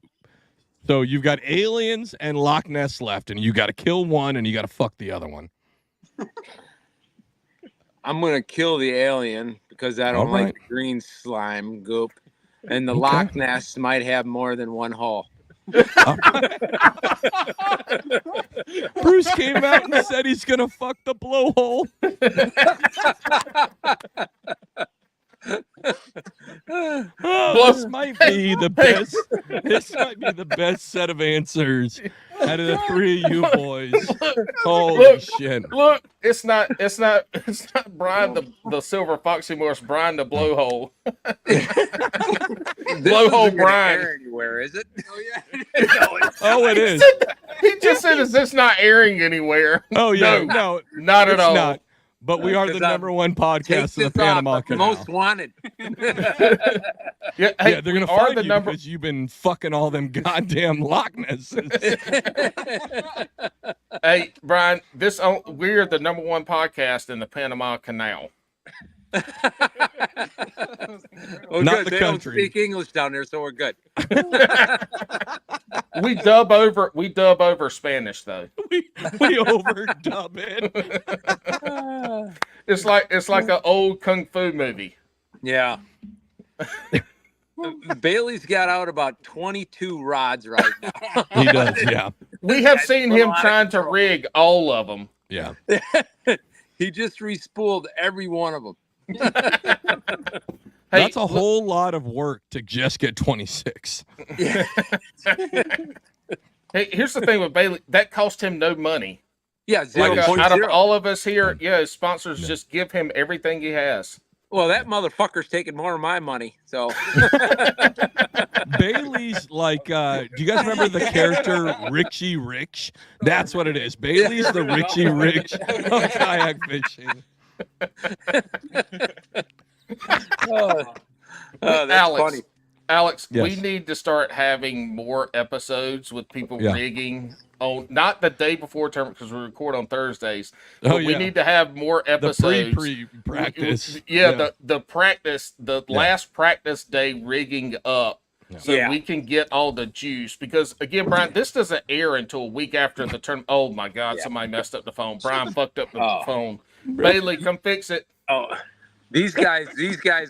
So you've got aliens and Loch Ness left, and you got to kill one, and you got to fuck the other one. I'm gonna kill the alien because I don't like the green slime goop, and the Loch Ness might have more than one hole. Bruce came out and said he's gonna fuck the blowhole. This might be the best. This might be the best set of answers out of the three of you boys. Holy shit! Look, it's not Brian the silver foxy Morse, Brian the blowhole. Blowhole Brian. Anywhere is it? Oh yeah. It is. He just said, "Is this not airing anywhere?" Oh yeah, no, not at all. Not. But we are the number one podcast in the Panama Canal. Most wanted. Hey, they're gonna find you because you've been fucking all them goddamn Loch Nesses. Hey, Brian, we're the number one podcast in the Panama Canal. Well, Not good. the They country. don't speak English down there, so we're good. We dub over Spanish though. we overdub it. It's like an old kung fu movie. Yeah. Bailey's got out about 22 rods right now. He does, yeah. We have seen him trying to rig all of them. Yeah. He just respooled every one of them. Hey, that's a whole lot of work to just get 26. Yeah. Hey, here's the thing with Bailey. That cost him no money. Yeah, 0.0. Out of all of us here, his sponsors just give him everything he has. Well, that motherfucker's taking more of my money, so. Bailey's like, do you guys remember the character Richie Rich? That's what it is. Bailey's the Richie Rich of kayak fishing. That's funny. Alex, Yes. we need to start having more episodes with people Yeah. rigging on not the day before tournament because we record on Thursdays. Oh, But we need to have more The episodes. pre-practice. The practice, last practice day rigging up. So we can get all the juice because again, Brian, this doesn't air until a week after the tournament. Oh my God, somebody messed up the phone. Brian fucked up the phone. Bailey, come fix it. Oh, these guys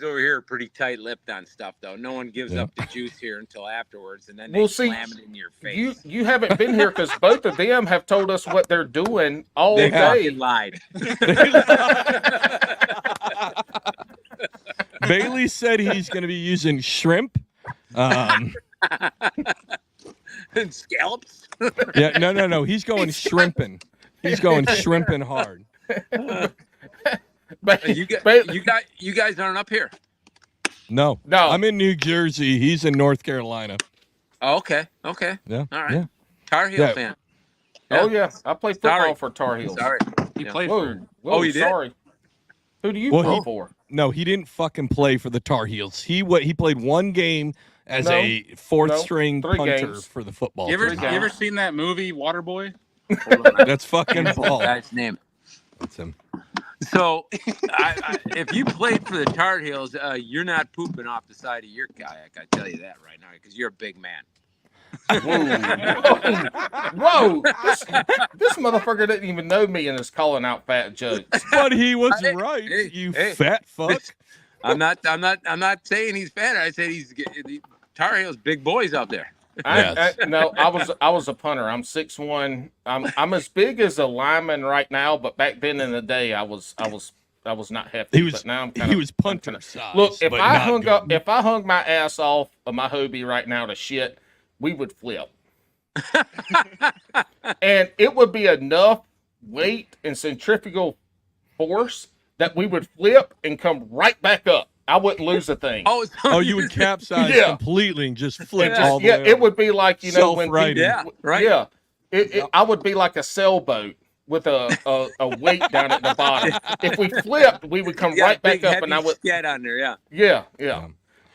over here are pretty tight-lipped on stuff, though. No one gives up the juice here until afterwards, and then they slam it in your face. You haven't been here because both of them have told us what they're doing all They day. fucking lied. Bailey said he's going to be using shrimp. And scallops. No. He's going shrimping. He's going shrimping hard. You guys aren't up here. No. No. I'm in New Jersey. He's in North Carolina. Oh, okay. Yeah. All right. Yeah. Tar Heel fan. Oh yeah, I play football Sorry. for Tar Heels. Sorry. He played Whoa, for. whoa, you did? sorry. Who do you Well, play for? No, he didn't fucking play for the Tar Heels. He played one game as a fourth string 3 punter games. for the football You team. ever seen that movie Waterboy? That's fucking Paul. Guy's name. That's him. So, if you played for the Tar Heels, you're not pooping off the side of your kayak. I tell you that right now, because you're a big man. Whoa! This motherfucker didn't even know me and is calling out fat jokes. But he was right, hey, you hey. fat fuck. I'm not saying he's fat. I said the Tar Heels big boys out there. No, I was a punter. I'm 6'1". I'm as big as a lineman right now, but back then in the day, I was not hefty. But now He was punter size. Look, if but I not good. hung my ass off of my Hobie right now to shit, we would flip. And it would be enough weight and centrifugal force that we would flip and come right back up. I wouldn't lose a thing. Oh, you would capsize completely and just flip all the way it would be like, when Self-righting. people, Yeah, right. Yeah. I would be like a sailboat with a weight down at the bottom. If we flipped, we would come right back up, and I would get on there. Yeah.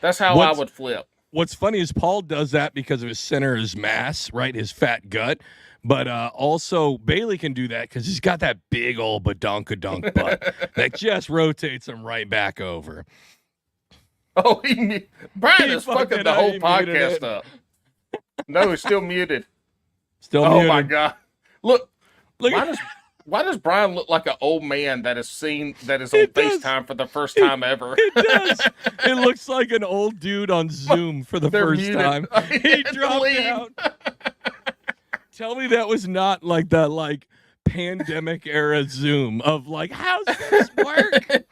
That's how I would flip. What's funny is Paul does that because of his center, his mass, right? His fat gut. But also Bailey can do that because he's got that big old badonkadunk butt that just rotates him right back over. Oh, Brian is fucking the whole podcast up. No, he's still muted. Still muted. Oh my God! Look why does Brian look like an old man that is on FaceTime for the first time ever? It does. It looks like an old dude on Zoom for the first muted. time. He dropped out. Tell me that was not like the pandemic era Zoom of how's this work?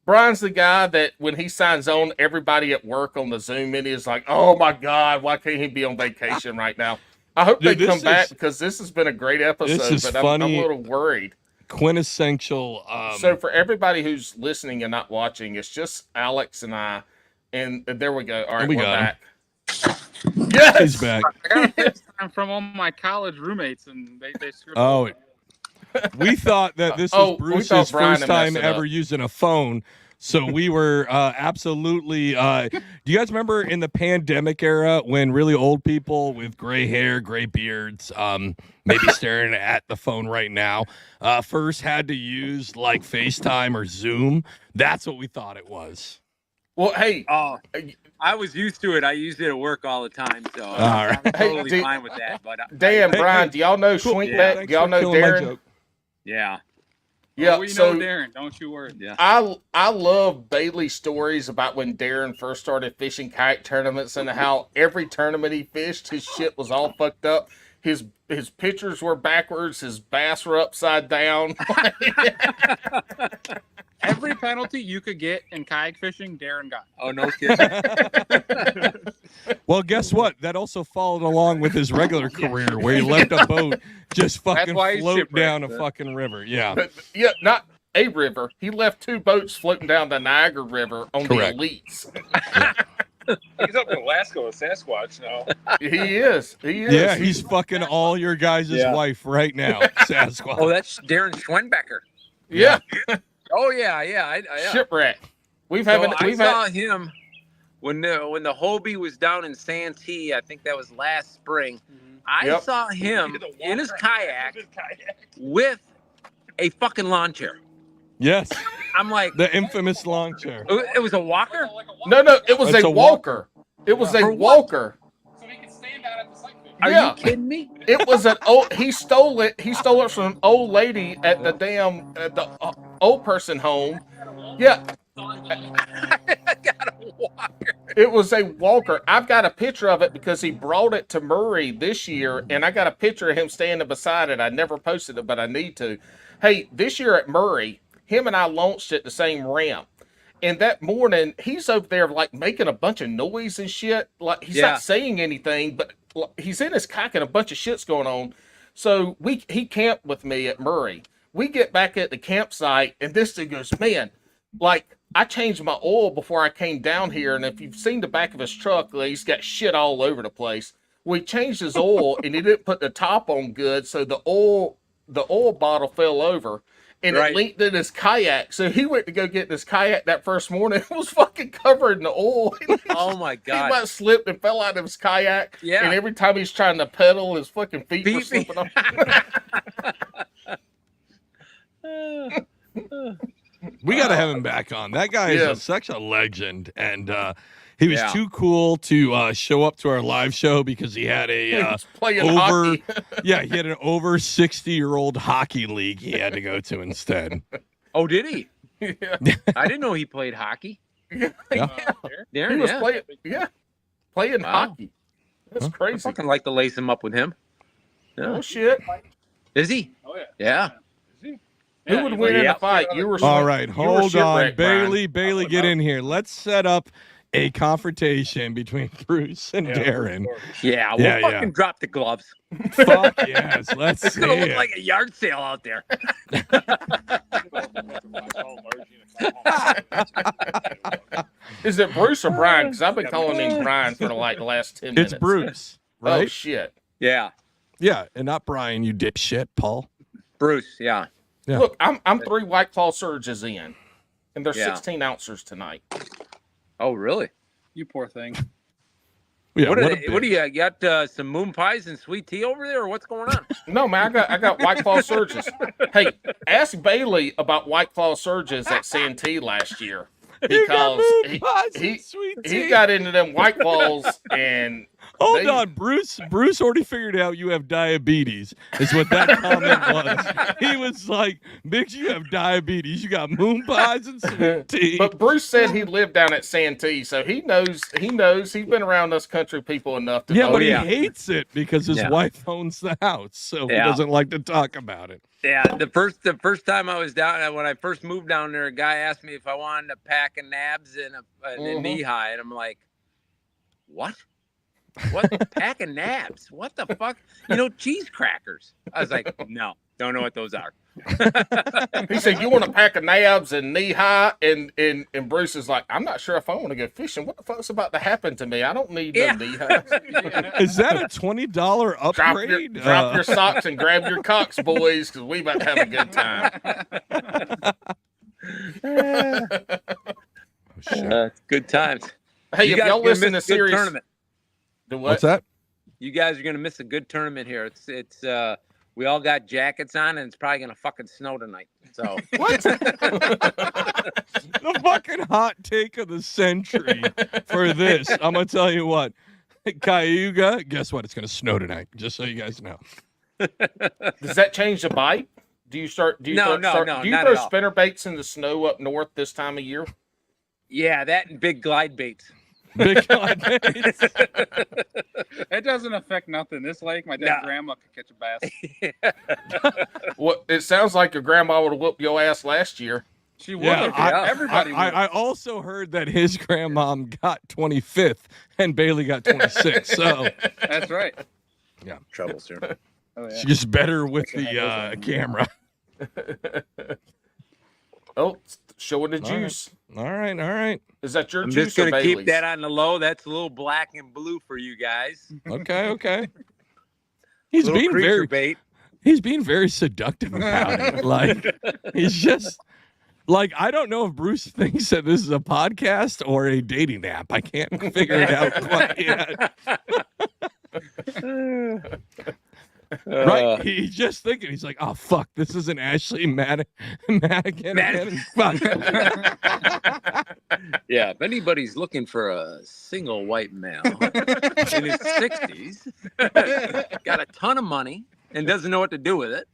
Brian's the guy that when he signs on, everybody at work on the Zoom meeting is like, "Oh my God, why can't he be on vacation right now?" I hope they come back because this has been a great episode, but I'm a little worried. Quintessential. So for everybody who's listening and not watching, it's just Alex and I, and there we go. All right, we're back. Yes, he's back. I got a FaceTime from all my college roommates, and they screwed up. Oh, we thought that this was Bruce's first time ever using a phone. So we were absolutely. Do you guys remember in the pandemic era when really old people with gray hair, gray beards, maybe staring at the phone right now, first had to use FaceTime or Zoom? That's what we thought it was. Well, hey. I was used to it. I used it at work all the time, so right. I'm totally fine with that. But Dan, Brian, do y'all know Schwinkbeck? Do y'all know Darren? Yeah. Yeah, we know Darren. Don't you worry. Yeah. I love Bailey's stories about when Darren first started fishing kayak tournaments and how every tournament he fished, his shit was all fucked up. His pictures were backwards. His bass were upside down. Every penalty you could get in kayak fishing, Darren got. Oh, no kidding. Well, guess what? That also followed along with his regular career where he left a boat just fucking float down a fucking river. Yeah. But, not a river. He left 2 boats floating down the Niagara River on the elites. He's up in Alaska with Sasquatch now. He is. Yeah, he's fucking all your guys' wife right now, Sasquatch. Oh, that's Darren Schwenbecker. Yeah. Oh yeah. Shipwreck. I saw him when the Hobie was down in Santee. I think that was last spring. I saw him in his kayak with a fucking lawn chair. Yes. I'm like the infamous lawn chair. It was a walker? No, it was a walker. It was a walker. So he could stand out at the site. Are you kidding me? It was an old. He stole it. He stole it from an old lady at the old person home. Yeah. I got a walker. It was a walker. I've got a picture of it because he brought it to Murray this year, and I got a picture of him standing beside it. I never posted it, but I need to. Hey, this year at Murray, him and I launched at the same ramp. And that morning, he's over there making a bunch of noise and shit. He's not saying anything, but he's in his kayak and a bunch of shit's going on. So he camped with me at Murray. We get back at the campsite, and this dude goes, "Man, I changed my oil before I came down here, and if you've seen the back of his truck, he's got shit all over the place. We changed his oil, and he didn't put the top on good, so the oil bottle fell over." And it leaked in his kayak. So he went to go get in his kayak that first morning. It was fucking covered in oil. Oh, my God. He might have slipped and fell out of his kayak. Yeah. And every time he's trying to pedal, his fucking feet were slipping off. We got to have him back on. That guy is such a legend. And he was too cool to show up to our live show because he had he had an over 60-year-old hockey league he had to go to instead. Oh, did he? Yeah. I didn't know he played hockey. Darren, he was playing hockey. That's crazy. I fucking like to lace him up with him. Yeah. Oh shit! Is he? Oh yeah. Yeah. Is he? Who would win in a fight? You were. All right, hold on, Bailey. Bailey, get in here. Let's set up a confrontation between Bruce and Darren. Yeah, we'll fucking drop the gloves. Fuck yes, let's it's see gonna it. look like a yard sale out there. Is it Bruce or Brian? Because I've been calling him Brian for the last 10 minutes. It's Bruce, right? Oh shit! Yeah. Yeah, and not Brian, you dipshit, Paul. Bruce, yeah. Yeah. Look, I'm 3 White Claw surges in, and they're Yeah. 16 ounces tonight. Oh, really? You poor thing. Yeah, what, what are a they, what do bitch. you got? Some moon pies and sweet tea over there, or what's going on? No, man, I got White Claw surges. Hey, ask Bailey about White Claw surges at Santee last year because he got into them White Claws and Hold on, Bruce. Bruce already figured out you have diabetes. Is what that comment was. He was like, "Biggs, you have diabetes. You got moon pies and sweet tea." But Bruce said he lived down at Santee, so he knows. He's been around us country people enough to Yeah, know. but yeah. he hates it because his Yeah. wife owns the house, so he Yeah. doesn't like to talk about it. Yeah, the first time I was down, when I first moved down there, a guy asked me if I wanted a pack of nabs and a knee high, and I'm like, "What? What pack of nabs? What the fuck? Cheese crackers?" I was like, "No, don't know what those are." He said, "You want a pack of nabs and knee high?" And Bruce is like, "I'm not sure if I want to go fishing. What the fuck's about to happen to me? I don't need no knee highs." Is that a $20 upgrade? Drop your socks and grab your cocks, boys, because we about to have a good time. Shit. Good times. Hey, You if guys y'all are gonna listen to miss a good series, tournament. do what? What's that? You guys are gonna miss a good tournament here. It's we all got jackets on, and it's probably gonna fucking snow tonight. So What? The fucking hot take of the century for this. I'm gonna tell you what. Cayuga, guess what? It's gonna snow tonight. Just so you guys know. Does that change the bite? Do you No, throw not spinner at all. baits in the snow up north this time of year? yeah, that and big glide baits. Big God. It doesn't affect nothing. This lake, my dad's grandma could catch a bass. Well, it sounds like your grandma would have whooped your ass last year. She would Yeah, have. Everybody would. I also heard that his grandmom got 25th and Bailey got 26th. So That's right. Troubles here. Oh, yeah. she's better with the camera. Oh, showing the All right. juice. All right. Is that your I'm juice just gonna or keep Bailey's? that on the low. That's a little black and blue for you guys. Okay. He's Little being creature bait. very seductive about it. Like he's just like, I don't know if Bruce thinks that this is a podcast or a dating app. I can't figure it out quite yet. Right? He's just thinking, he's like, oh, fuck, this isn't Ashley Madigan. Fuck. Yeah, if anybody's looking for a single white male in his 60s, got a ton of money and doesn't know what to do with it.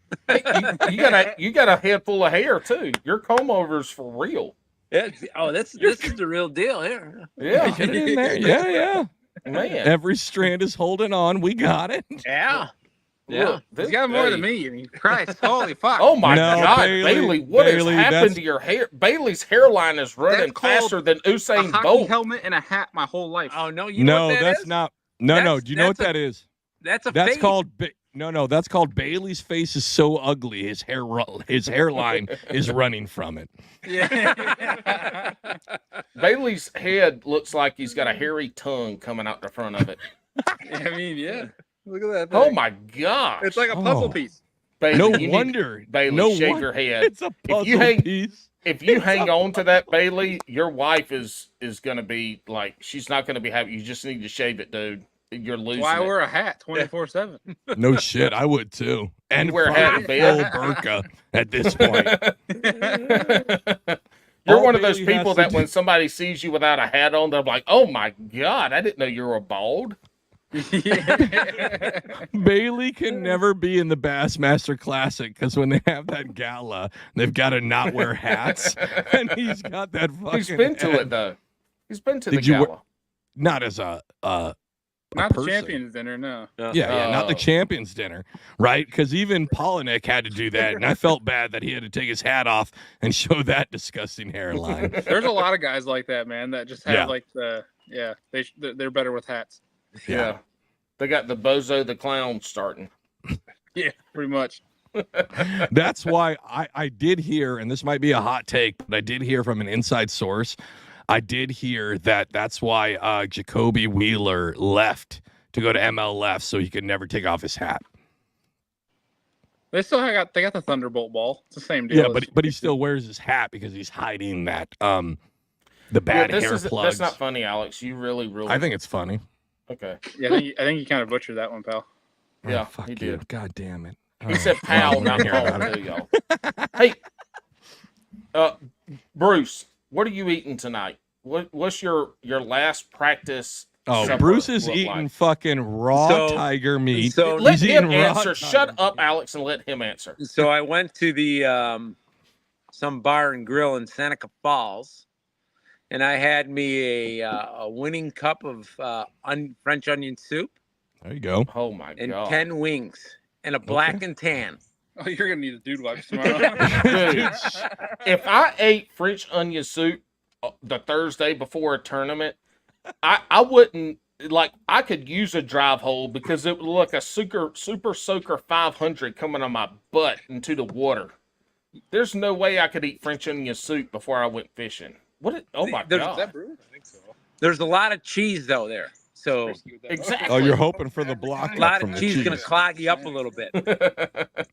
You got a head full of hair too. Your comb over's for real. This is the real deal here. Yeah, Get it in there. Yeah. man. Every strand is holding on. We got it. Yeah. Yeah. Look, He's got more than me. I mean, Christ, holy fuck. Oh my No, God, Bailey, what Bailey, has happened that's- to your hair? Bailey's hairline is running That's called faster than a Usain hockey Bolt. helmet and a hat my whole life. Oh no, you know No, what that that's is? not. No. That's- Do you know what that's that is? That's a That's fade. called. No. That's called Bailey's face is so ugly. His hairline is running from it. Yeah. Bailey's head looks like he's got a hairy tongue coming out the front of it. I mean, yeah. Look at that. Oh thing. my God! It's like a puzzle Oh. piece. Bailey, No you need- wonder. Bailey, no shave won- your head. It's a puzzle piece. If you hang on to that, Bailey, your wife is gonna be like, she's not gonna be happy. You just need to shave it, dude. You're losing Why it. wear a hat 24/7? No shit, I would too. And You wear a hat in full bed? burqa at this point. You're All one of those Bailey has people to that do- when somebody sees you without a hat on, they're like, "Oh my God, I didn't know you were bald." Bailey can never be in the Bassmaster Classic because when they have that gala, they've got to not wear hats, and he's got that fucking. He's been to hat. it though. He's been to Did the you gala. wear- Not as a Not the person. champions dinner, no. Yeah, not the Oh. champions dinner, right? Because even Polinick had to do that, and I felt bad that he had to take his hat off and show that disgusting hairline. There's a lot of guys like that, man, that just have Yeah. like they're better with hats. Yeah. They got the Bozo the Clown starting. Yeah, pretty much. That's why I did hear, and this might be a hot take, but I did hear from an inside source. I did hear that's why Jacoby Wheeler left to go to MLF so he could never take off his hat. They got the Thunderbolt ball. It's the same deal. Yeah, but he still wears his hat because he's hiding that the bad hair plugs. That's not funny, Alex. You really. I think it's funny. Okay. Yeah, I think you kind of butchered that one, pal. Yeah, fuck he you. did. God damn it. He said pal, not Paul, too, y'all. Hey, Bruce, what are you eating tonight? What's your last practice? Oh, Bruce is eating fucking raw tiger meat. So let him answer. Shut up, Alex, and let him answer. So I went to the some bar and grill in Seneca Falls, and I had me a winning cup of French onion soup. There you go. Oh my god! And 10 wings and a black and tan. Oh, you're gonna need a dude wipes tomorrow. Dude, if I ate French onion soup the Thursday before a tournament, I wouldn't like. I could use a drive hole because it would look a super soaker 500 coming on my butt into the water. There's no way I could eat French onion soup before I went fishing. Oh my god! Is that Bruce? I think so. There's a lot of cheese though there. So exactly. Oh, you're hoping for the block. A lot of cheese is gonna clog you up a little bit.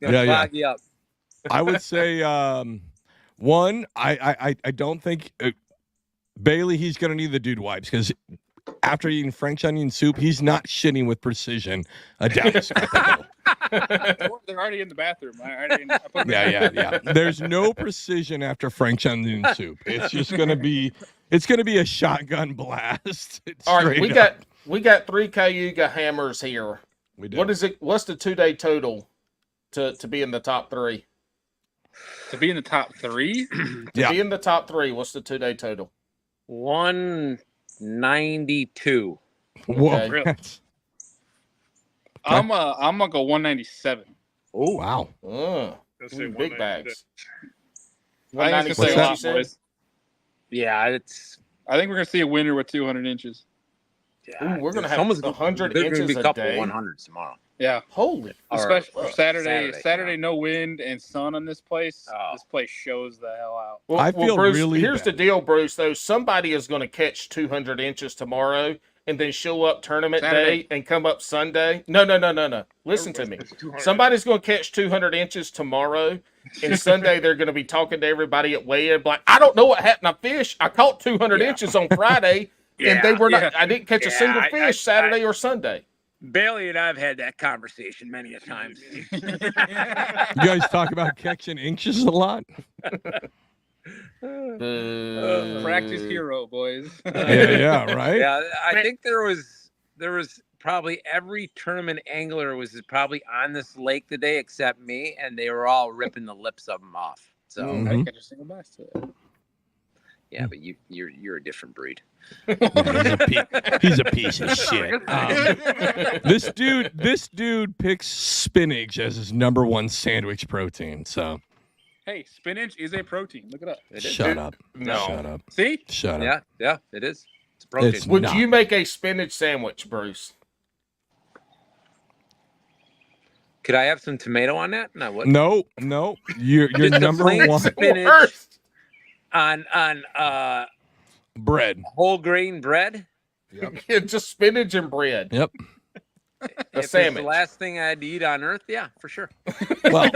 Clog you up. I would say one. I don't think Bailey. He's gonna need the dude wipes because after eating French onion soup, he's not shitting with precision. They're already in the bathroom. Yeah. There's no precision after French onion soup. It's just gonna be. It's gonna be a shotgun blast. All right, we got 3 Cayuga hammers here. We do. What's the 2-day total to be in the top 3? To be in the top 3? Be in the top 3, what's the 2-day total? 192. Whoa. Okay. Really? I'm gonna go 197. Oh wow. Big bags. I think it's gonna say a lot, boys. Yeah, I think we're gonna see a winner with 200 inches. Yeah, we're gonna have 100 inches be a couple day. 100s tomorrow. Yeah. Holy. Especially for Saturday, no wind and sun on this place. This place shows the hell out. Well, I feel Bruce, really here's bad. the deal, Bruce, though. Somebody is going to catch 200 inches tomorrow and then show up tournament day and come up Sunday. No. Listen to me. Somebody's going to catch 200 inches tomorrow, and Sunday they're going to be talking to everybody at weigh-in like, I don't know what happened. I caught 200 inches on Friday, and they were not. I didn't catch a single fish Saturday or Sunday. Bailey and I have had that conversation many a times. You guys talk about catching inches a lot. Practice hero, boys. yeah, right. Yeah, I think there was probably every tournament angler was probably on this lake today except me, and they were all ripping the lips of them off. So I didn't catch a single bass today. Yeah, but you're a different breed. He's a piece of shit. This dude picks spinach as his #1 sandwich protein. So, hey, spinach is a protein. Look it up. Shut up. No. Shut up. See? Shut up. Yeah, it is. It's a protein. Would you make a spinach sandwich, Bruce? Could I have some tomato on that? No, what? No. You're Just #1 spinach on bread. Whole grain bread. Yep. Yeah, just spinach and bread. Yep. If sandwich. it's the last thing I'd eat on earth, yeah, for sure. Well,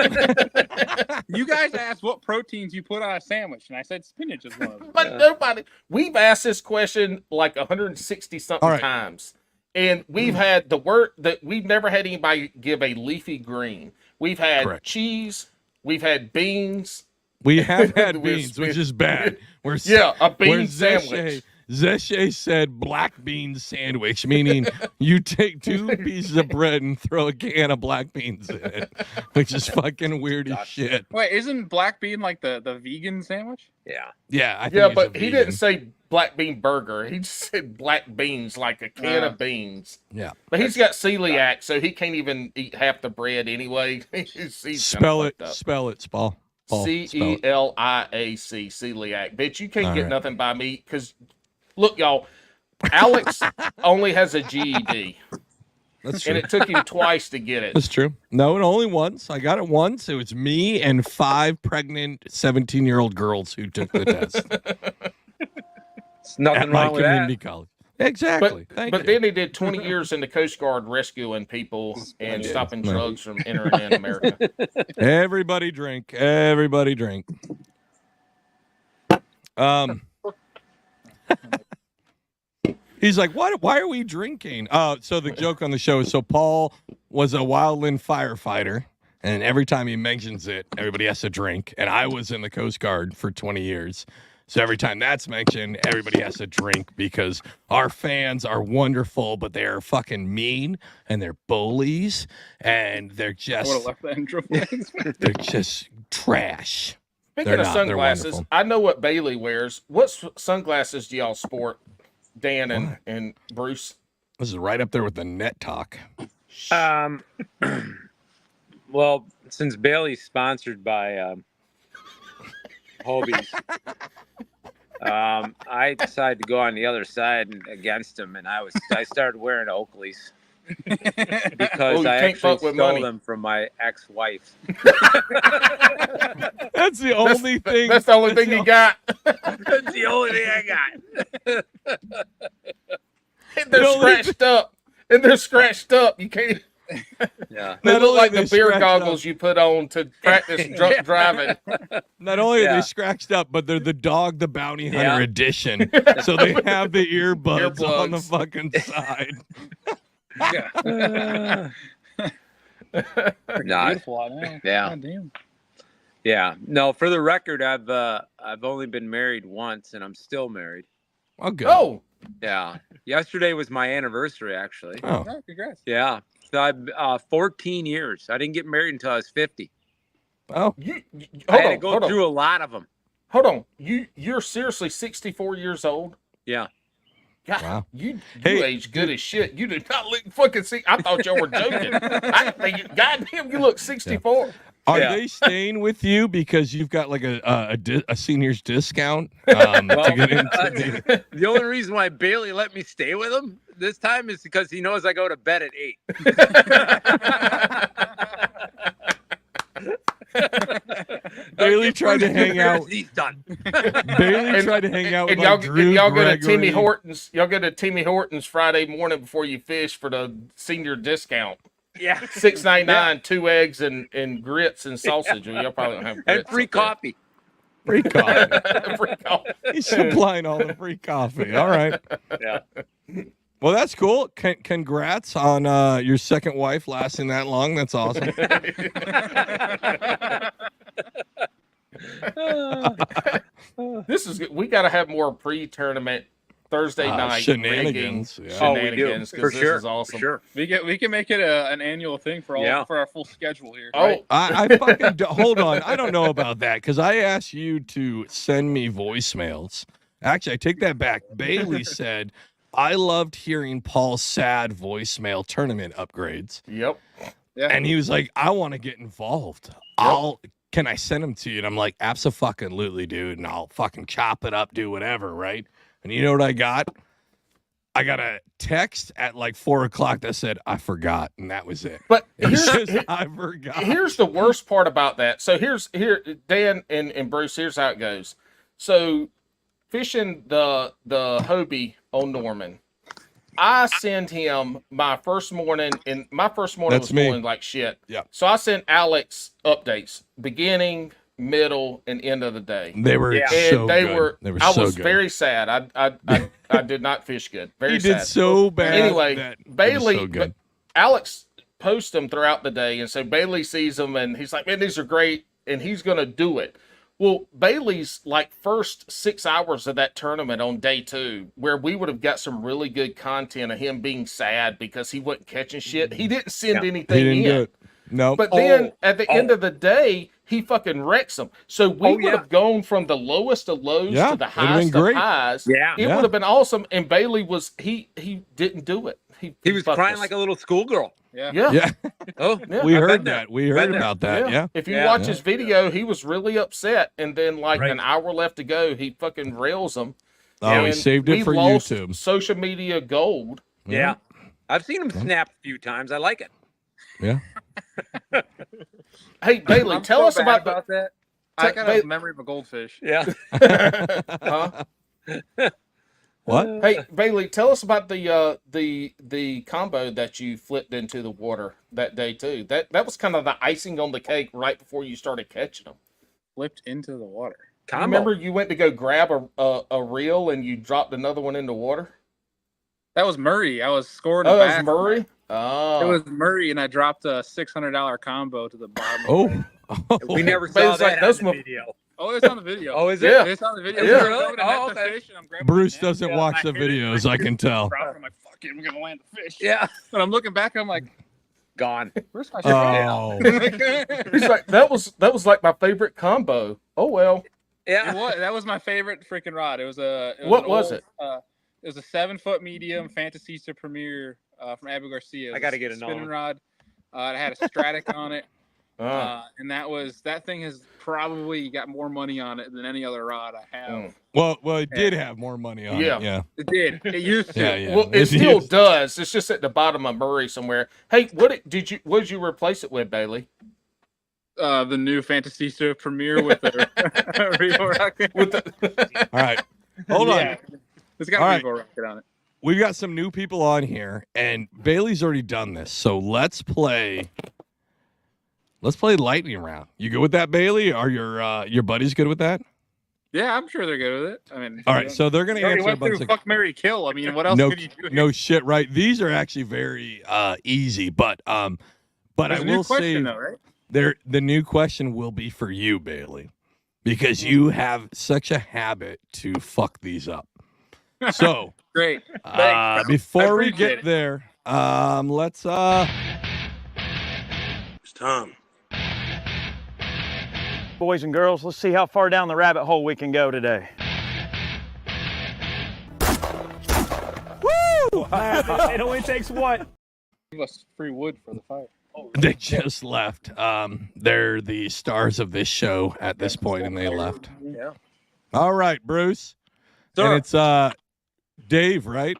you guys asked what proteins you put on a sandwich, and I said spinach is one of them. But nobody. We've asked this question like 160 something times, and we've had the word that we've never had anybody give a leafy green. We've had cheese. We've had beans. We have had beans, which is bad. A bean sandwich. Zeshe said black bean sandwich, meaning you take 2 pieces of bread and throw a can of black beans in it, which is fucking weird as shit. Wait, isn't black bean like the vegan sandwich? Yeah. Yeah, I think but he didn't say black bean burger. He just said black beans, like a can of beans. Yeah. But he's got celiac, so he can't even eat half the bread anyway. Spell it, Spall. Celiac, celiac. Bitch, you can't get nothing by me because, look, y'all, Alex only has a GED. That's true. And it took him twice to get it. That's true. No, only once. I got it once. It was me and 5 pregnant 17-year-old girls who took the test. There's nothing wrong with community that. college. Exactly. Thank but you. then he did 20 years in the Coast Guard rescuing people and stopping drugs from entering in America. Everybody drink. Everybody drink. He's like, what? Why are we drinking? So the joke on the show is, so Paul was a wildland firefighter, and every time he mentions it, everybody has to drink. And I was in the Coast Guard for 20 years. So every time that's mentioned, everybody has to drink because our fans are wonderful, but they're fucking mean and they're bullies and they're just, I would have left that intro. they're just trash. Speaking of sunglasses, I know what Bailey wears. What sunglasses do y'all sport, Dan and Bruce? This is right up there with the net talk. Well, since Bailey's sponsored by Hobie's, I decided to go on the other side and against him, and I started wearing Oakley's because I actually stole them from my ex-wife. That's the only thing. That's the only thing you got. That's the only thing I got. And they're scratched up. And they're scratched up. You can't. Yeah. They look like the beer goggles you put on to practice drunk driving. Not only are they scratched up, but they're the Dog the Bounty Hunter edition. So they have the earbuds on the fucking side. Beautiful out now. Yeah. God damn. Yeah. No, for the record, I've only been married once, and I'm still married. Oh, good. Oh. Yeah. Yesterday was my anniversary, actually. Oh. Oh, congrats. Yeah. So I've 14 years. I didn't get married until I was 50. Oh. I had to go through a lot of them. Hold on. You're seriously 64 years old? Yeah. God, Wow. you age good as shit. You did not look fucking see. I thought y'all were joking. I think, goddamn, you look 64. Yeah. Are they staying with you because you've got like a senior's discount to get into? The only reason why Bailey let me stay with him this time is because he knows I go to bed at 8. Bailey tried to hang out. He's done. Bailey tried to hang out with y'all, Drew y'all go to Gregory. Timmy Hortons. Y'all go to Timmy Hortons Friday morning before you fish for the senior discount. Yeah. $6.99, 2 eggs and grits and sausage. Well, y'all probably don't have grits. And free coffee. Free coffee. Free coffee. He's supplying all the free coffee. All right. Yeah. Well, that's cool. Congrats on your second wife lasting that long. That's awesome. This is good. We got to have more pre-tournament Thursday night shenanigans. rigging Yeah. shenanigans, For this sure. is awesome. For sure. We can make it an annual thing for our full schedule here. Oh, right? I fucking hold on. I don't know about that because I asked you to send me voicemails. Actually, I take that back. Bailey said, I loved hearing Paul's sad voicemail tournament upgrades. Yep. Yeah. And he was like, I want to get involved. Can I send them to you? And I'm like, abso-fucking-lutely, dude. And I'll fucking chop it up, do whatever, right? And you know what I got? I got a text at like 4:00 that said, I forgot. And that was it. But I forgot. Here's the worst part about that. So here, Dan and Bruce, here's how it goes. So fishing the Hobie on Norman, I send him my first morning, and my first morning That's was me. going like shit. Yeah. So I sent Alex updates, beginning, middle, and end of the day. They were And so they good. were. They were I so was good. very sad. I did not fish good. Very He sad. did so bad. Anyway, that it was Bailey, so good. Alex posts them throughout the day, and so Bailey sees them, and he's like, "Man, these are great," and he's gonna do it. Well, Bailey's like first 6 hours of that tournament on day 2, where we would have got some really good content of him being sad because he wasn't catching shit. He didn't send anything He didn't in. do it. No. But then at the end of the day, he fucking wrecks them. So we would have gone from the lowest of lows Yeah, to the it'd have highest been of great. highs. Yeah. It would have been awesome. And Bailey was he didn't do it. He was fucked crying us. like a little schoolgirl. Yeah. Yeah. Yeah. Oh, Yeah. We I've heard been there. that. We heard Been there. about that. Yeah. If you Yeah. watch his video, he was really upset, and then like Right. an hour left to go, he fucking rails them. Oh, he And saved we it for lost YouTube. Social media gold. Yeah. I've seen him snap a few times. I like it. Yeah. Hey Bailey, I'm tell so us bad about the. that. I got Ba- a memory of a goldfish. Yeah. Huh? What? Hey Bailey, tell us about the combo that you flipped into the water that day too. That was kind of the icing on the cake right before you started catching them. Flipped into the water. You remember you went to go grab a reel and you dropped another one in the water? That was Murray. I was scoring. Oh, that was Murray. It was Murray, and I dropped a $600 combo to the bottom. Oh, We never saw that on the video. Oh, it's on the video. Oh, is it? Yeah. It's on the video. Yeah. Oh, okay. Bruce doesn't watch the videos, I can tell. I'm like, fuck it, we're gonna land the fish. Yeah. But I'm looking back, I'm like, Gone. where's my shit? Oh, He's like, that was like my favorite combo. Oh well. Yeah. That was my favorite freaking rod. It was a. What was it? It was a 7-foot medium Fantasy Premier from Abu Garcia. I gotta get a spinning known. rod. It had a Stratic on it. And that thing has probably got more money on it than any other rod I have. well, it did have more money on it. Yeah. It did. It used to. Yeah. Well, it still does. It's just at the bottom of Murray somewhere. Hey, what did you replace it with, Bailey? The new Fantasy Premier with the Revo rocket. All right. Hold on. It's got All a right. Revo rocket on it. We've got some new people on here, and Bailey's already done this. So let's play lightning round. You good with that, Bailey? Are your buddies good with that? Yeah, I'm sure they're good with it. I mean, All right, so they're gonna you already answer a went bunch through of fuck, marry, kill. I mean, what else could you do? no shit, right? These are actually very easy, but I will say right? the new question will be for you, Bailey, because you have such a habit to fuck these up. So Great. Thanks. before we appreciate get it. there, let's It's Tom. Boys and girls, let's see how far down the rabbit hole we can go today. Woo! It only takes what? Give us free wood for the fire. They just left. They're the stars of this show at this point, and they left. Yeah. All right, Bruce. Sir. And it's Dave, right?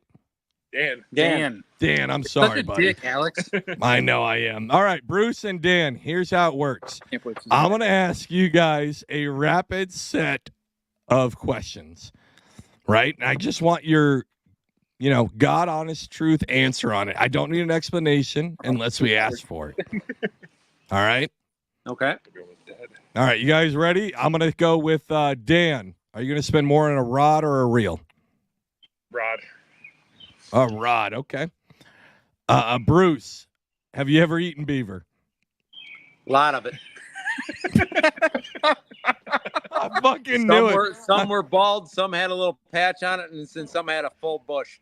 Dan. Dan, I'm Such sorry, a buddy. dick, Alex. I know I am. All right, Bruce and Dan, here's how it works. Can't believe this is- I'm going to ask you guys a rapid set of questions, right? And I just want your, God honest truth answer on it. I don't need an explanation unless we ask for it. All right? Okay. All right, you guys ready? I'm going to go with Dan. Are you going to spend more on a rod or a reel? Rod. A rod, okay. Bruce, have you ever eaten beaver? A lot of it. I fucking knew it. Some were bald, some had a little patch on it, and some had a full bush.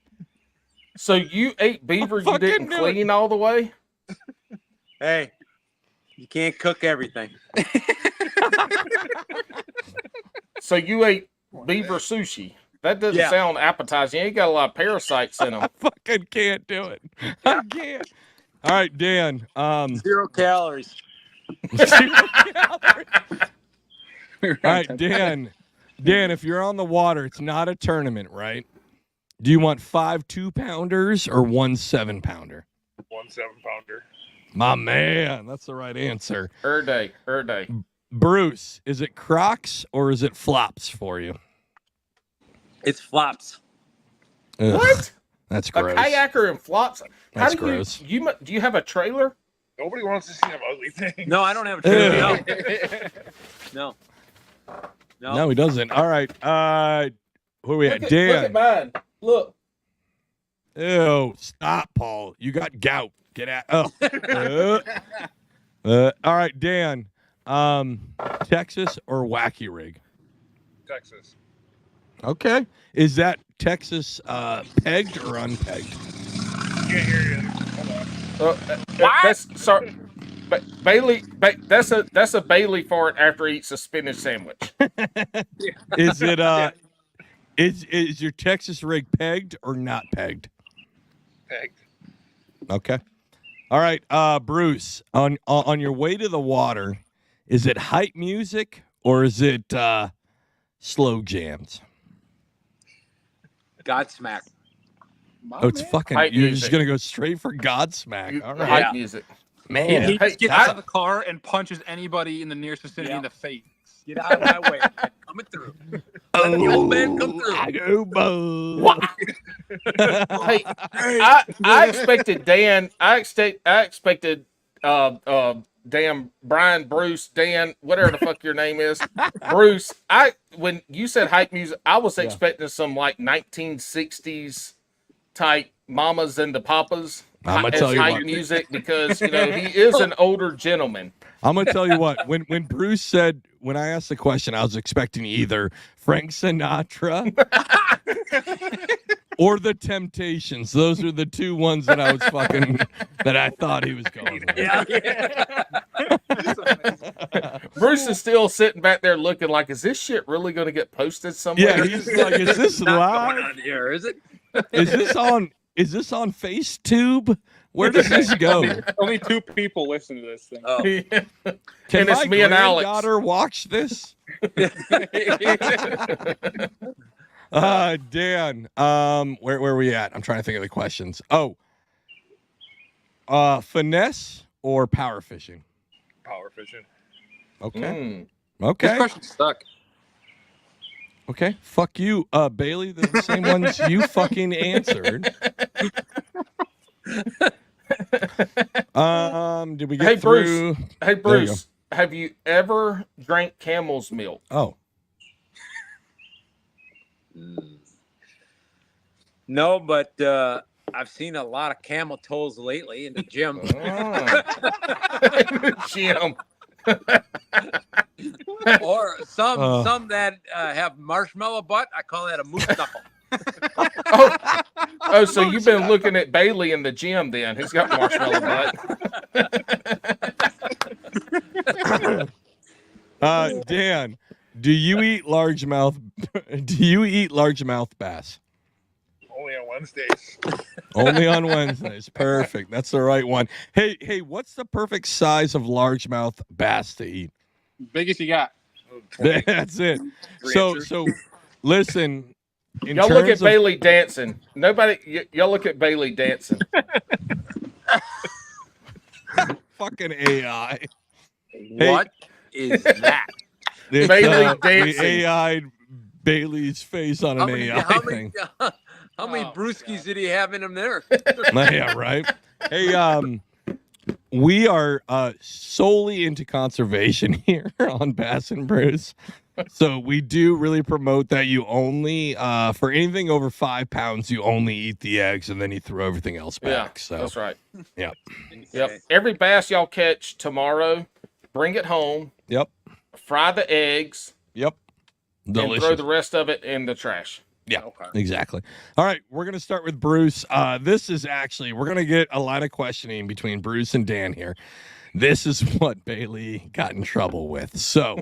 So you ate beaver you fucking didn't knew clean all the way? Hey, you can't cook everything. So you ate beaver sushi? That doesn't sound appetizing. You ain't got a lot of parasites in them. I fucking can't do it. I can't. All right, Dan. 0 calories. 0 calories. All right, Dan. Dan, if you're on the water, it's not a tournament, right? Do you want 5 2-pounders or 1 7-pounder? 1 7-pounder. My man, that's the right answer. Her day. Bruce, is it Crocs or is it flops for you? It's flops. Ugh, What? That's A gross. kayaker and flops? That's do gross. Do you have a trailer? Nobody wants to see them ugly things. No, I don't have a trailer. No. No, he doesn't. All right. Who are we at? Look Dan. at mine. Look. Ew, stop, Paul. You got gout. Get out. Oh. All right, Dan. Texas or Wacky Rig? Texas. Okay. Is that Texas pegged or unpegged? Can't hear you. Hold on. That's sorry. Bailey, that's a Bailey fart after he eats a spinach sandwich. Is it is your Texas rig pegged or not pegged? Pegged. Okay. All right, Bruce, on your way to the water, is it hype music or is it slow jams? Godsmack. Oh, it's fucking. Hype You're music. just gonna go straight for Godsmack. All right, Hype music. man. He just gets Hey, out of the car and punches anybody in the nearest vicinity in the face. Get out of my way. I'm coming through. Let the old man come through. I go, Bo. What? Hey, I expected Dan. I expected damn Brian, Bruce, Dan, whatever the fuck your name is, Bruce. When you said hype music, I was expecting some like 1960s type mamas and the papas as hype music because he is an older gentleman. I'm gonna tell you what. When Bruce said, when I asked the question, I was expecting either Frank Sinatra or the Temptations. Those are the two ones that I was that I thought he was going with. Yeah. Bruce is still sitting back there looking like, is this shit really going to get posted somewhere? Yeah, he's like, is this live? On here, is it? Is this on FaceTube? Where does this go? Only 2 people listen to this thing. Oh. Can And it's my me and Alex. granddaughter watch this? Dan, where are we at? I'm trying to think of the questions. Oh, finesse or power fishing? Power fishing. Okay. This Okay. question's stuck. Okay. Fuck you, Bailey. The same ones you fucking answered. Did we get Hey, through? Bruce. Hey, Bruce. Have you ever drank camel's milk? Oh. No, but I've seen a lot of camel toes lately in the gym. Jim. Or some that have marshmallow butt. I call that a moose knuckle. Oh, so you've been looking at Bailey in the gym then. He's got marshmallow butt. Dan, do you eat largemouth bass? Only on Wednesdays. Only on Wednesdays. Perfect. That's the right one. Hey, what's the perfect size of largemouth bass to eat? Biggest you got. 20. That's it. 3 So inches. listen. Y'all look at Bailey dancing. Y'all look at Bailey dancing. Fucking AI. What is that? It's, Bailey dancing. We AI'd Bailey's face on an AI thing. How many brewskis did he have in him there? Yeah, right. Hey, we are solely into conservation here on Bass and Brews. So we do really promote that you only, for anything over 5 pounds, you only eat the eggs and then you throw everything else back. Yeah, So that's right. Yeah. Yep. Every bass y'all catch tomorrow, bring it home, Yep. fry the eggs, Yep. and throw Delicious. the rest of it in the trash. Yeah, Okay. exactly. All right, we're going to start with Bruce. This is actually, we're going to get a line of questioning between Bruce and Dan here. This is what Bailey got in trouble with. So,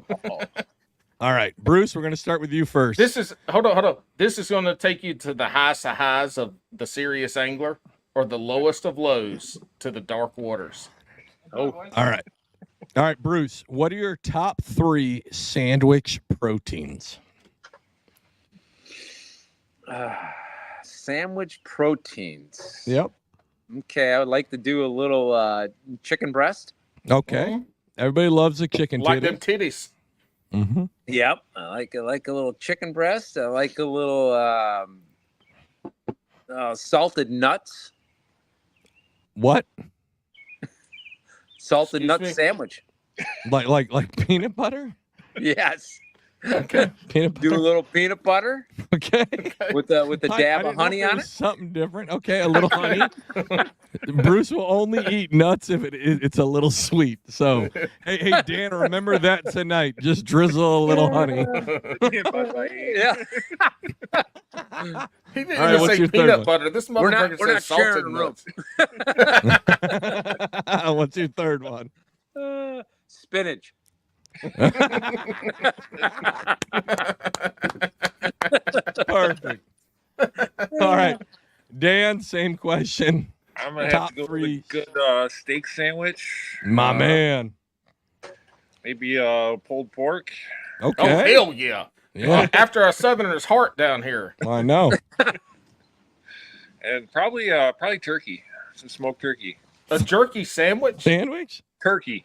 all right, Bruce, we're going to start with you first. Hold on. This is going to take you to the highest of highs of the serious angler or the lowest of lows to the dark waters. Oh, all right. All right, Bruce, what are your top 3 sandwich proteins? Sandwich proteins. Yep. Okay, I would like to do a little chicken breast. Okay. Everybody loves a chicken Like titty. them titties. Mm-hmm. Yep, I like a little chicken breast. I like a little salted nuts. What? Salted Excuse nut me? sandwich. Like peanut butter? Yes. Okay. Peanut butter. Do a little peanut butter Okay. with a I dab didn't of know honey there on was it. Something different. Okay, a little honey. Bruce will only eat nuts if it's a little sweet. So, hey, Dan, remember that tonight. Just drizzle a little honey. Yeah. He didn't All right, even what's say your third peanut one? butter. This We're not motherfucker says salted sharing a room. nuts. What's your third one? Spinach. Perfect. All right, Dan, same question. I'm gonna Top have to go 3. with a good steak sandwich. My man. Maybe pulled pork. Okay. Oh, hell yeah. Yeah, After a southerner's heart down here. I know. And probably turkey. Some smoked turkey. A jerky sandwich? Sandwich? Turkey.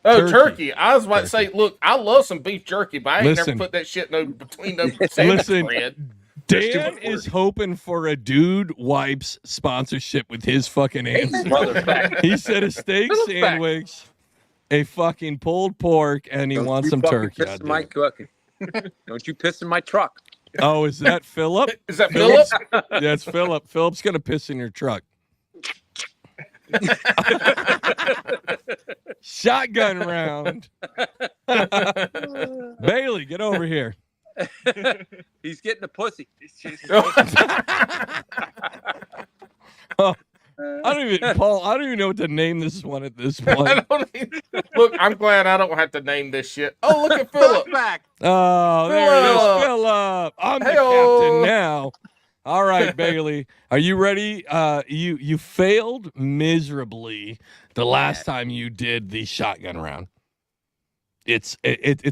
Oh, turkey. I was about to say, look, I love some beef jerky, but I ain't Listen. never put that shit between those sandwich bread. Dan is hoping for a Dude Wipes sponsorship with his fucking answer. He said a steak sandwich, a fucking pulled pork, and he wants some turkey. Don't you piss in my truck. Oh, is that Philip? Is that Philip? Yeah, it's Philip. Philip's going to piss in your truck. Shotgun round. Bailey, get over here. He's getting a pussy. Oh, I don't even know what to name this one at this point. Look, I'm glad I don't have to name this shit. Oh, look at Philip. Back. Oh, there it is, Philip. I'm the captain now. All right, Bailey, are you ready? You failed miserably the last time you did the shotgun round. It's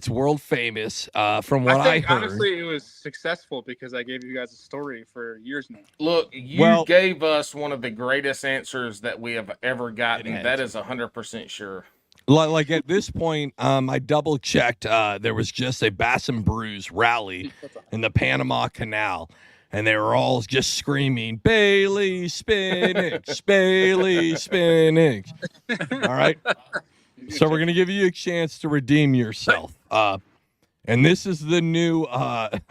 world famous. From what I heard, honestly, it was successful because I gave you guys a story for years now. Look, you gave us one of the greatest answers that we have ever gotten. That is 100% sure. Like at this point, I double checked. There was just a Bass and Brews rally in the Panama Canal. And they were all just screaming, Bailey spinach, Bailey spinach. All right. So we're going to give you a chance to redeem yourself. And this is the new, I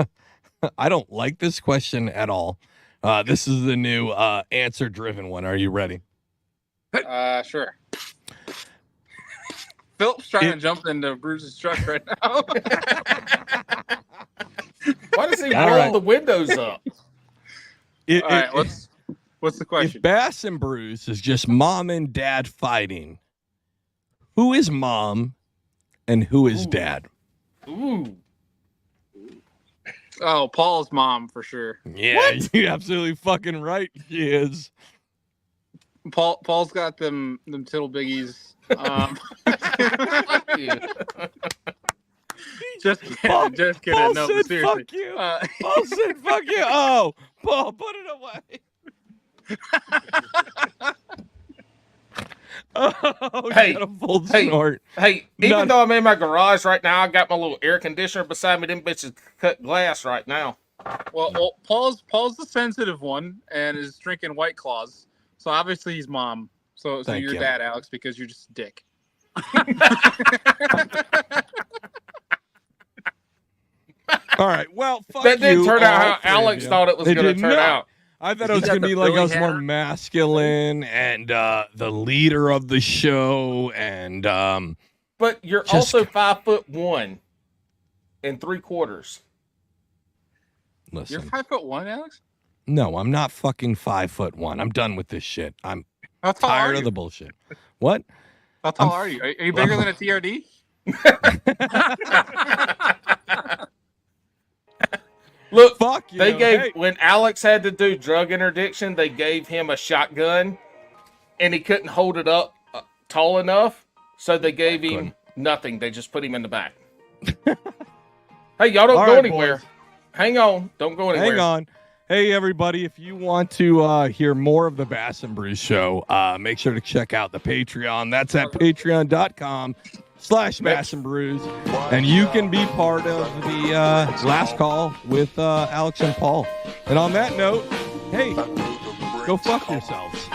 don't like this question at all. This is the new answer-driven one. Are you ready? Sure. Philip's trying to jump into Bruce's truck right now. Why does he roll the windows up? All right, what's the question? If Bass and Brews is just mom and dad fighting, who is mom and who is dad? Ooh. Oh, Paul's mom for sure. Yeah, you're absolutely fucking right. She is. Paul's got them tittle biggies. Just kidding. Paul No, said, seriously. fuck you. Paul said, fuck you. Oh, Paul, put it away. Oh, Hey, you got a full snort. Hey, even though I'm in my garage right now, I got my little air conditioner beside me. Them bitches cut glass right now. Well, Paul's the sensitive one and is drinking White Claws. So obviously he's mom. So you're dad, Alex, because you're just a dick. All right. Well, fuck that didn't you, turn out how all Alex three of thought it was you. going to turn out. I thought it was going to be like I was more masculine and the leader of the show. And but you're also 5'1" and 3/4. Listen, You're 5'1", Alex? No, I'm not fucking 5'1". I'm done with this shit. I'm How tall are tired you? of the bullshit. What? How tall are you? Are you bigger than a TRD? Look, fuck you. When Alex had to do drug interdiction, they gave him a shotgun, and he couldn't hold it up tall enough, so they gave him nothing. They just put him in the back. Hey, y'all don't go anywhere. Boys. Hang on, don't go anywhere. Hang on. Hey, everybody, if you want to hear more of the Bass and Brews show, make sure to check out the Patreon. That's at patreon.com/Bass and Brews. And you can be part of the last call with Alex and Paul. And on that note, hey, go fuck yourselves.